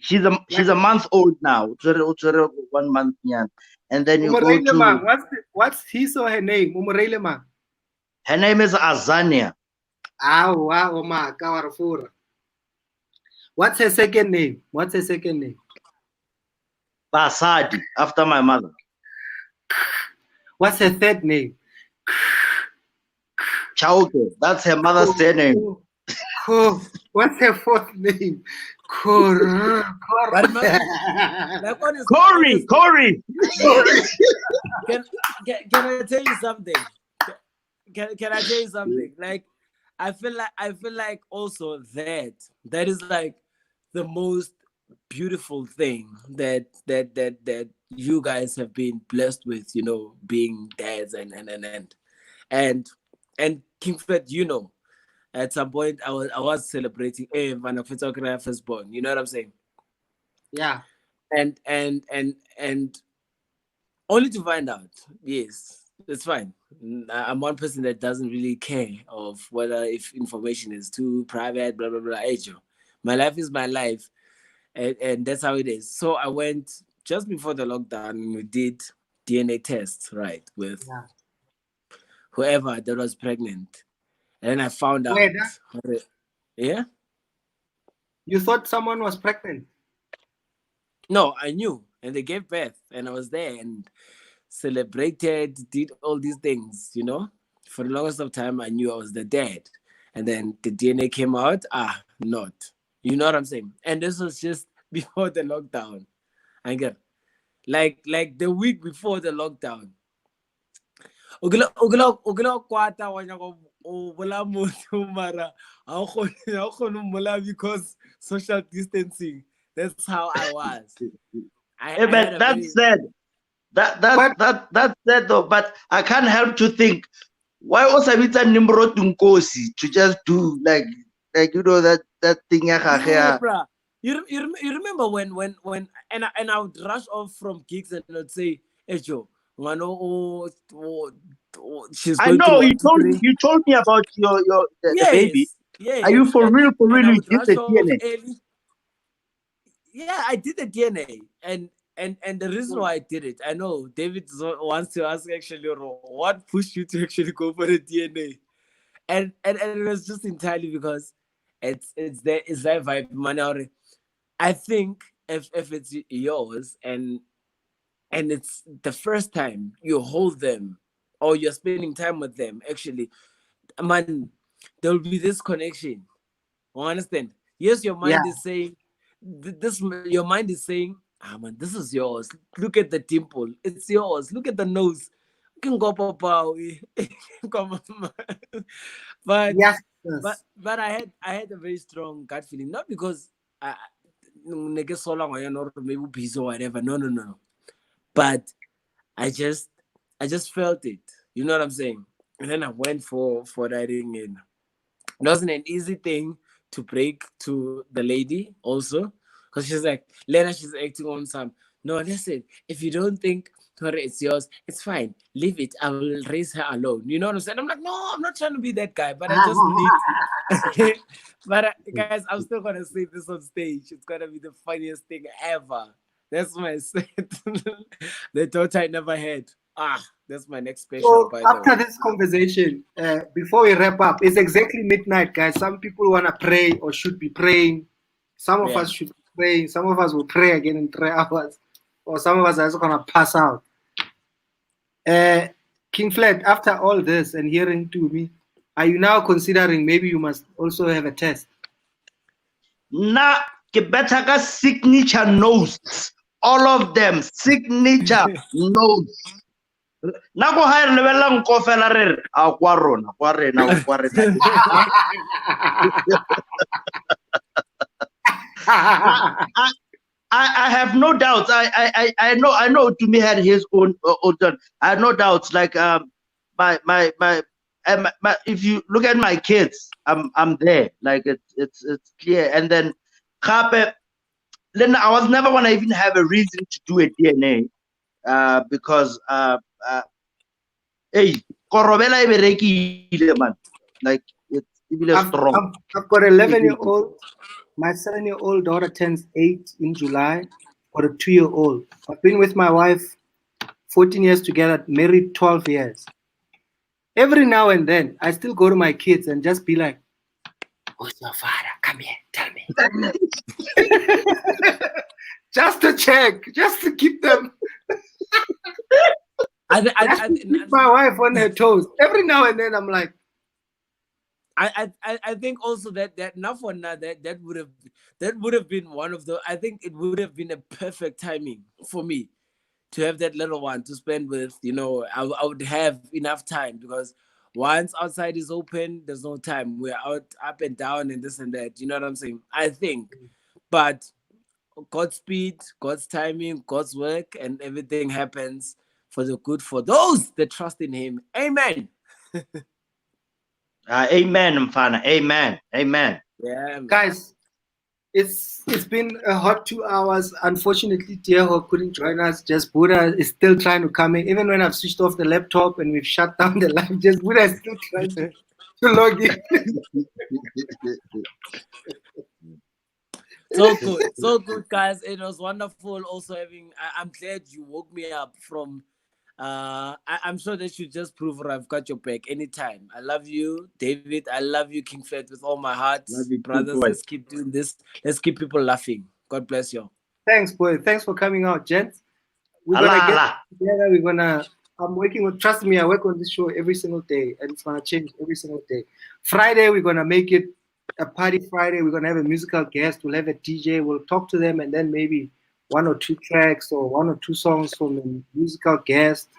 she's a month old now. 1 month young. And then you go to what's his or her name? Her name is Azania. What's her second name? Basadi, after my mother. What's her third name? Chauke, that's her mother's surname. What's her fourth name? Corey. Can I tell you something? Can I tell you something? Like, I feel like also that is like the most beautiful thing that you guys have been blessed with, you know, being dads and King Flat, you know, at some point I was celebrating firstborn, you know what I'm saying? Yeah. And only to find out, yes, it's fine. I'm one person that doesn't really care of whether if information is too private, blah blah blah. My life is my life, and that's how it is. So I went just before the lockdown and we did DNA tests, right, with whoever that was pregnant, and then I found out. Yeah. You thought someone was pregnant? No, I knew, and they gave birth, and I was there and celebrated, did all these things, you know. For the longest of time, I knew I was the dad, and then the DNA came out. Not. You know what I'm saying? And this was just before the lockdown. I get like the week before the lockdown. Because social distancing. That's how I was. But that's sad. That's sad though. But I can't help to think, why also with a Nimrod Nkosi to just do like you know that thing? Yeah, bruh. You remember when and I would rush off from gigs and I'd say, "Hey Joe, she's I going know through you told me about the baby. Yes. Are you for real? For real? You did the DNA? Early. Yeah, I did the DNA, and the reason why I did it, I know David wants to ask actually, what pushed you to actually go for the DNA, and it was just entirely because it's that vibe, man. I think if it's yours and it's the first time you hold them or you're spending time with them, actually, man, there will be this connection. You understand? Yes, your mind is saying this. Your mind is saying, man, this is yours. Look at the dimple. It's yours. Look at the nose. You can go, Papa. Come on, but Yes. but I had a very strong gut feeling, not because I so long or maybe busy or whatever. No. But I just felt it. You know what I'm saying? And then I went for writing in. It wasn't an easy thing to break to the lady also, because she's like, later she's acting on some. No, listen, if you don't think it's yours, it's fine. Leave it. I will raise her alone. You know what I'm saying? I'm like, no, I'm not trying to be that guy, but I just need. But guys, I'm still gonna say this on stage. It's gonna be the funniest thing ever. That's my the daughter I never had. That's my next special. So after this conversation, before we wrap up, it's exactly midnight, guys. Some people want to pray or should be praying. Some of us should be praying. Some of us will pray again in 3 hours. Or some of us are just going to pass out. King Flat, after all this and hearing Tumi, are you now considering maybe you must also have a test? Nah, better signature notes. All of them, signature notes. Nako higher level lang ko fela re a kwa rona kwa rena kwa rena. I have no doubts. I know Tumi had his own I have no doubts. Like my if you look at my kids, I'm there. Like it's clear. And then I was never gonna even have a reason to do a DNA because hey, Korobela man. Like it's even strong. I've got an 11-year-old. My 7-year-old daughter turns 8 in July. Got a 2-year-old. I've been with my wife 14 years together, married 12 years. Every now and then, I still go to my kids and just be like, "Who's your father? Come here, tell me." Just to check, just to keep them. I keep my wife on her toes. Every now and then, I'm like, I think also that now for now that would have been one of the. I think it would have been a perfect timing for me to have that little one to spend with. You know, I would have enough time because once outside is open, there's no time. We're out up and down and this and that. You know what I'm saying? I think, but God's speed, God's timing, God's work, and everything happens for the good for those that trust in Him. Amen. Amen, Mfana. Amen. Yeah, guys, it's been a hot 2 hours. Unfortunately, Tieho couldn't join us. Just Buddha is still trying to come in. Even when I've switched off the laptop and we've shut down the live, just Buddha is still trying to log in. So good, guys. It was wonderful. Also I'm glad you woke me up from I'm sure that you just prove I've got your back anytime. I love you, David. I love you, King Flat, with all my heart. Love you too, Brothers, boy. let's keep doing this. Let's keep people laughing. God bless you. Thanks, boy. Thanks for coming out, gents. We're gonna get Allah. together. We're gonna. I'm working on. Trust me, I work on this show every single day, and it's gonna change every single day. Friday, we're gonna make it a party Friday. We're gonna have a musical guest. We'll have a DJ. We'll talk to them, and then maybe 1 or 2 tracks or 1 or 2 songs from a musical guest.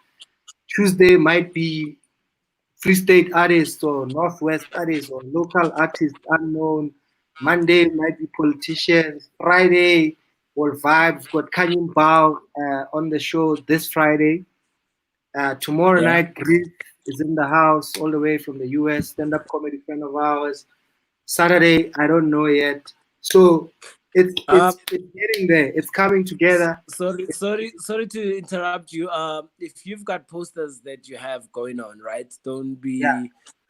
Tuesday might be Free State artists or Northwest artists or local artists unknown. Monday might be politicians. Friday, or vibes. Got Kanyum Bao on the show this Friday. Tomorrow Yeah. night, Chris is in the house all the way from the US, stand-up comedy friend of ours. Saturday, I don't know yet. So it's getting there. It's coming together. Sorry to interrupt you. If you've got posters that you have going on, right? Don't be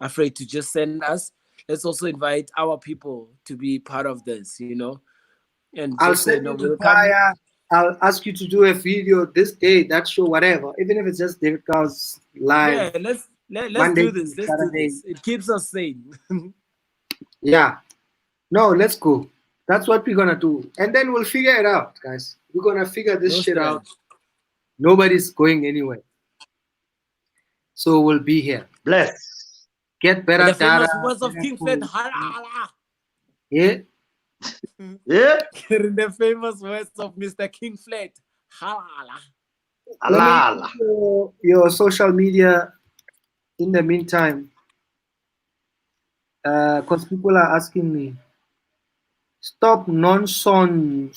afraid to just send us. Let's also invite our people to be part of this, you know. And I'll just say, send no, you the we'll come. flyer. I'll ask you to do a video this day, that show, whatever. Even if it's just David Carl's live. Yeah, let's Monday do this. to Let's do Saturday. this. It keeps us sane. Yeah. No, let's go. That's what we're gonna do. And then we'll figure it out, guys. We're gonna figure this No shit out. stress. Nobody's going anywhere. So we'll be here. Bless. Get better The famous data. words of better King Flat. food. Halala. Yeah. Yeah. In the famous words of Mr. King Flat. Halala. Allah. Your social media in the meantime. Because people are asking me. StopNonsons.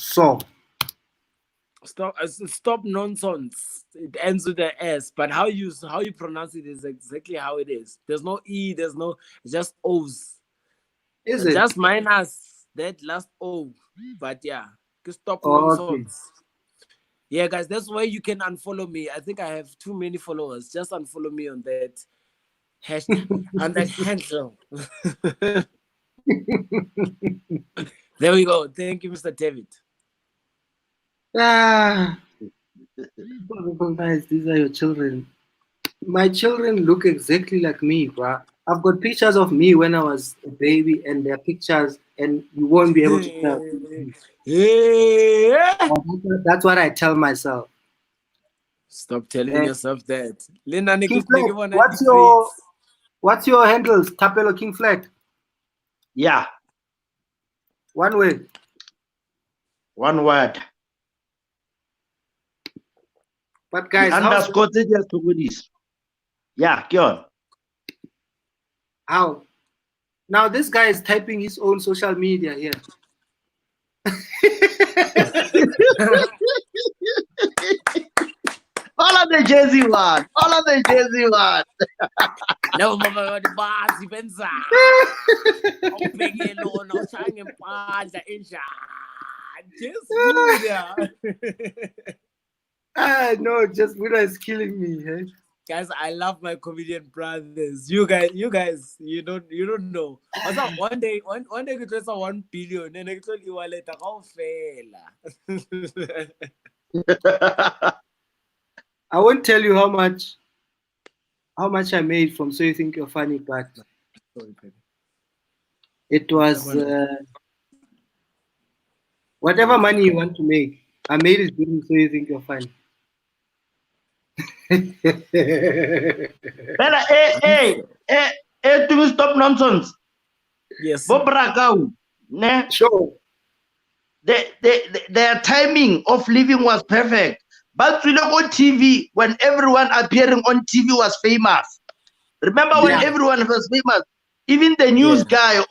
Stop nonsense. It ends with the S, but how you pronounce it is exactly how it is. There's no E. There's no. It's just O's. Is it? Just minus that last O. But yeah, stop Okay. nonsense. Yeah, guys, that's why you can unfollow me. I think I have too many followers. Just unfollow me on that hashtag on that handle. There we go. Thank you, Mr. David. Ah, guys, these are your children. My children look exactly like me, bro. I've got pictures of me when I was a baby, and their pictures, and you won't be able to tell. Yeah. That's what I tell myself. Stop telling Yeah. yourself that. Linda, King Flat, what's your handles? Thapelo King Flat. Yeah. One word. One word. But guys, Underscore just to do this. Yeah, go on. how? Now this guy is typing his own social media here. All of the Jay-Z one. All of the Jay-Z one. No, mama, the bars, Benza. Open no, no, shining bars, the Asia. Just No, just Buddha is killing me. Eh? guys, I love my comedian brothers. You guys, you don't know. Also, one day, we close 1 billion, and I told you later, how fella. I won't tell you how much I made from So You Think You're Funny, but it was whatever money you want to make. I made it doing So You Think You're Funny. Bella, hey, Tumi StopNonsons. Yes. Bob Rakau. Ne? Sure. Their timing of living was perfect. But we look on TV when everyone appearing on TV was famous. Remember when everyone was famous? Even the news guy,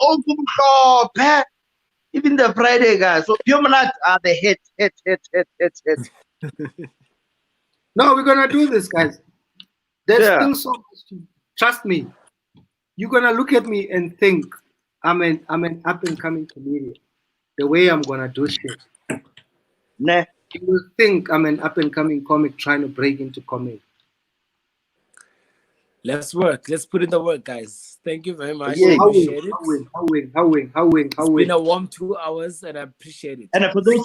even the Friday guy. So Piomanat are the hit. No, we're gonna do this, guys. There's still so much to trust me. You're gonna look at me and think I'm an up and coming comedian. The way I'm gonna do shit. Ne? You will think I'm an up and coming comic trying to break into comedy. Let's work. Let's put in the work, guys. Thank you very much. Yeah. I appreciate it. How win. It's been a warm 2 hours, and I appreciate it. And for those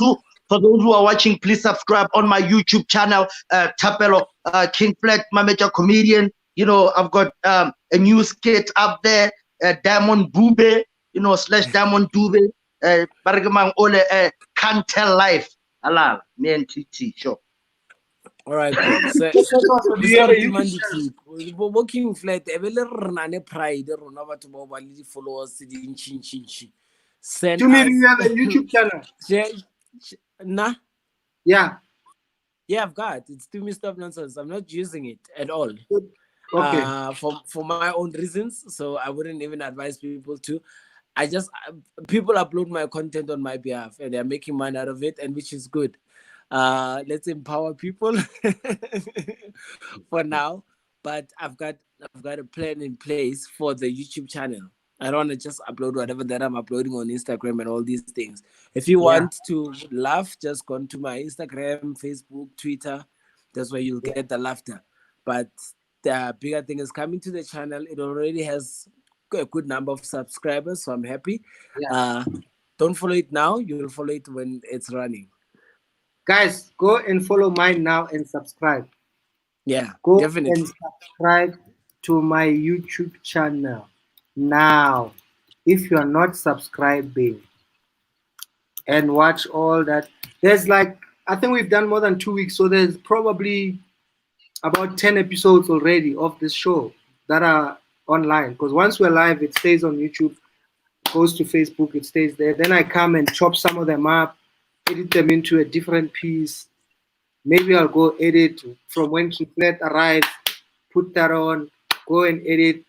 For those who are watching, please subscribe on my YouTube channel, Thapelo, King Flat, Mameja Comedian. You know, I've got a new skit up there, Diamond Bube, you know, / Diamond Dube, Bargamang Ole, Can't Tell Life. Allah, me and TT, sure. All right, cool. So, Do you have a YouTube channel? Working Flat, pride, followers, send To me, do us. you have a YouTube channel? Nah. Yeah. Yeah, I've got it's Tumi StopNonsons. I'm not using it at all. Okay. For my own reasons, so I wouldn't even advise people to. People upload my content on my behalf, and they're making money out of it, and which is good. Let's empower people for now. But I've got a plan in place for the YouTube channel. I don't want to just upload whatever that I'm uploading on Instagram and all these things. If you want to laugh, just go to my Instagram, Facebook, Twitter. That's where you'll get the laughter. But the bigger thing is coming to the channel. It already has a good number of subscribers, so I'm happy. Don't follow it now. You'll follow it when it's running. Guys, go and follow mine now and subscribe. Yeah, go definitely. and subscribe to my YouTube channel now. If you are not subscribing, and watch all that. There's like, I think we've done more than 2 weeks, so there's probably about 10 episodes already of this show that are online. Because once we're live, it stays on YouTube, goes to Facebook, it stays there. Then I come and chop some of them up, edit them into a different piece. Maybe I'll go edit from when King Flat arrived, put that on, go and edit.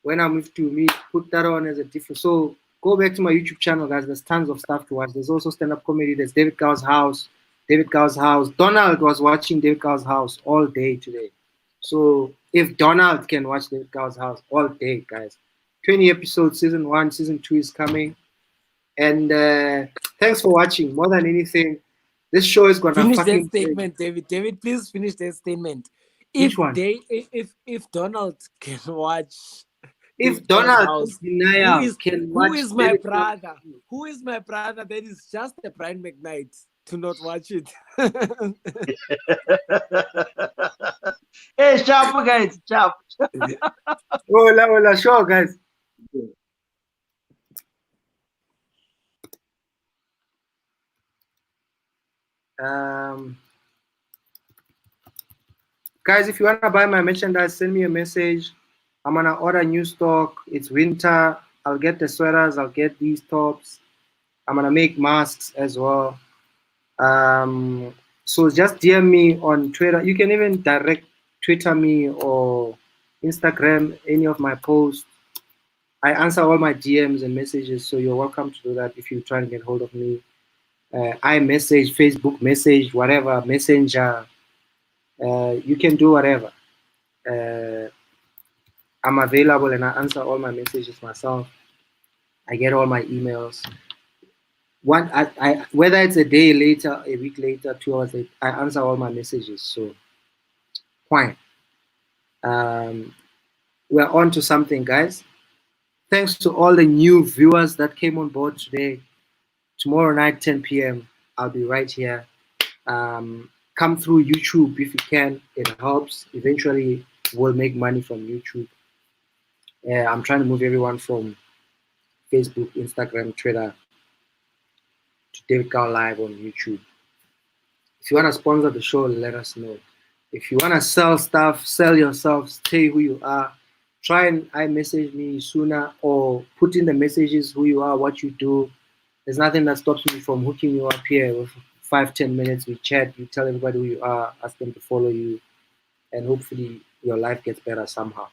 When I move to me, put that on as a different. So go back to my YouTube channel, guys. There's tons of stuff to watch. There's also stand-up comedy. There's David Gow's house. Donald was watching David Gow's house all day today. So if Donald can watch David Gow's house all day, guys. 20 episodes, season 1, season 2 is coming. And thanks for watching. More than anything, this show is gonna finish fucking that statement, David. David, please finish that statement. Which one? If Donald can watch, if Donald who is my brother? Who is my brother? That is just a Brian McKnight to not watch it. Hey, sharp guys, sharp. Hola, sure, guys. Guys, if you want to buy my merchandise, send me a message. I'm gonna order new stock. It's winter. I'll get the sweaters. I'll get these tops. I'm gonna make masks as well. So just DM me on Twitter. You can even direct Twitter me or Instagram any of my posts. I answer all my DMs and messages, so you're welcome to do that if you're trying to get hold of me. iMessage, Facebook message, whatever, Messenger. You can do whatever. I'm available and I answer all my messages myself. I get all my emails. Whether it's a day later, a week later, 2 hours later, I answer all my messages. So, fine. We're on to something, guys. Thanks to all the new viewers that came on board today. Tomorrow night, 10 p.m., I'll be right here. Come through YouTube if you can. It helps. Eventually, we'll make money from YouTube. I'm trying to move everyone from Facebook, Instagram, Twitter to David Cow Live on YouTube. If you want to sponsor the show, let us know. If you want to sell stuff, sell yourself, say who you are. Try and iMessage me sooner or put in the messages who you are, what you do. There's nothing that stops me from hooking you up here with 5-10 minutes. We chat, you tell everybody who you are, ask them to follow you, and hopefully your life gets better somehow.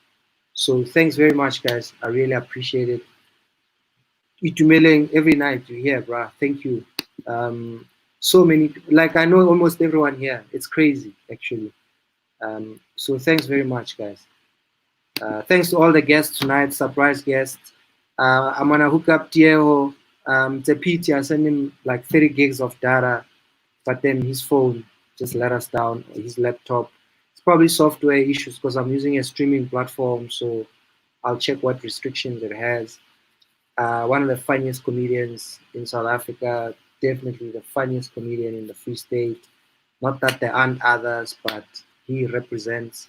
So thanks very much, guys. I really appreciate it. Itumeleng every night you hear, bruh. Thank you. So many, like I know almost everyone here. It's crazy, actually. So thanks very much, guys. Thanks to all the guests tonight, surprise guests. I'm gonna hook up Tieho. It's a pity, I sent him like 30 gigs of data, but then his phone just let us down, his laptop. It's probably software issues because I'm using a streaming platform, so I'll check what restrictions it has. One of the funniest comedians in South Africa, definitely the funniest comedian in the Free State. Not that there aren't others, but he represents.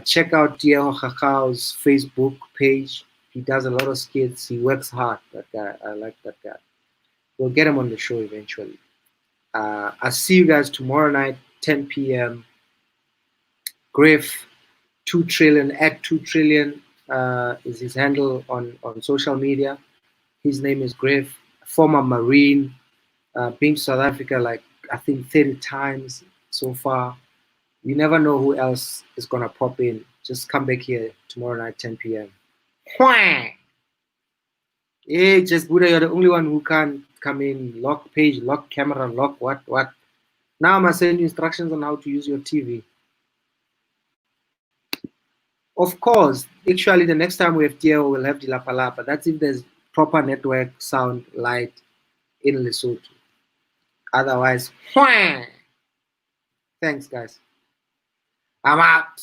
Check out Tieho Khakhau's Facebook page. He does a lot of skits. He works hard. That guy, I like that guy. We'll get him on the show eventually. I'll see you guys tomorrow night, 10 p.m. Griff, 2 trillion, at 2 trillion is his handle on social media. His name is Griff, former Marine, been to South Africa like I think 30 times so far. You never know who else is gonna pop in. Just come back here tomorrow night, 10 p.m. Hey, just Buddha, you're the only one who can come in, lock page, lock camera, lock what. Now I'm gonna send you instructions on how to use your TV. Of course, actually the next time we have Tieho, we'll have Dilapalapa. That's if there's proper network, sound, light in Lesotho. Otherwise, thanks guys. I'm out.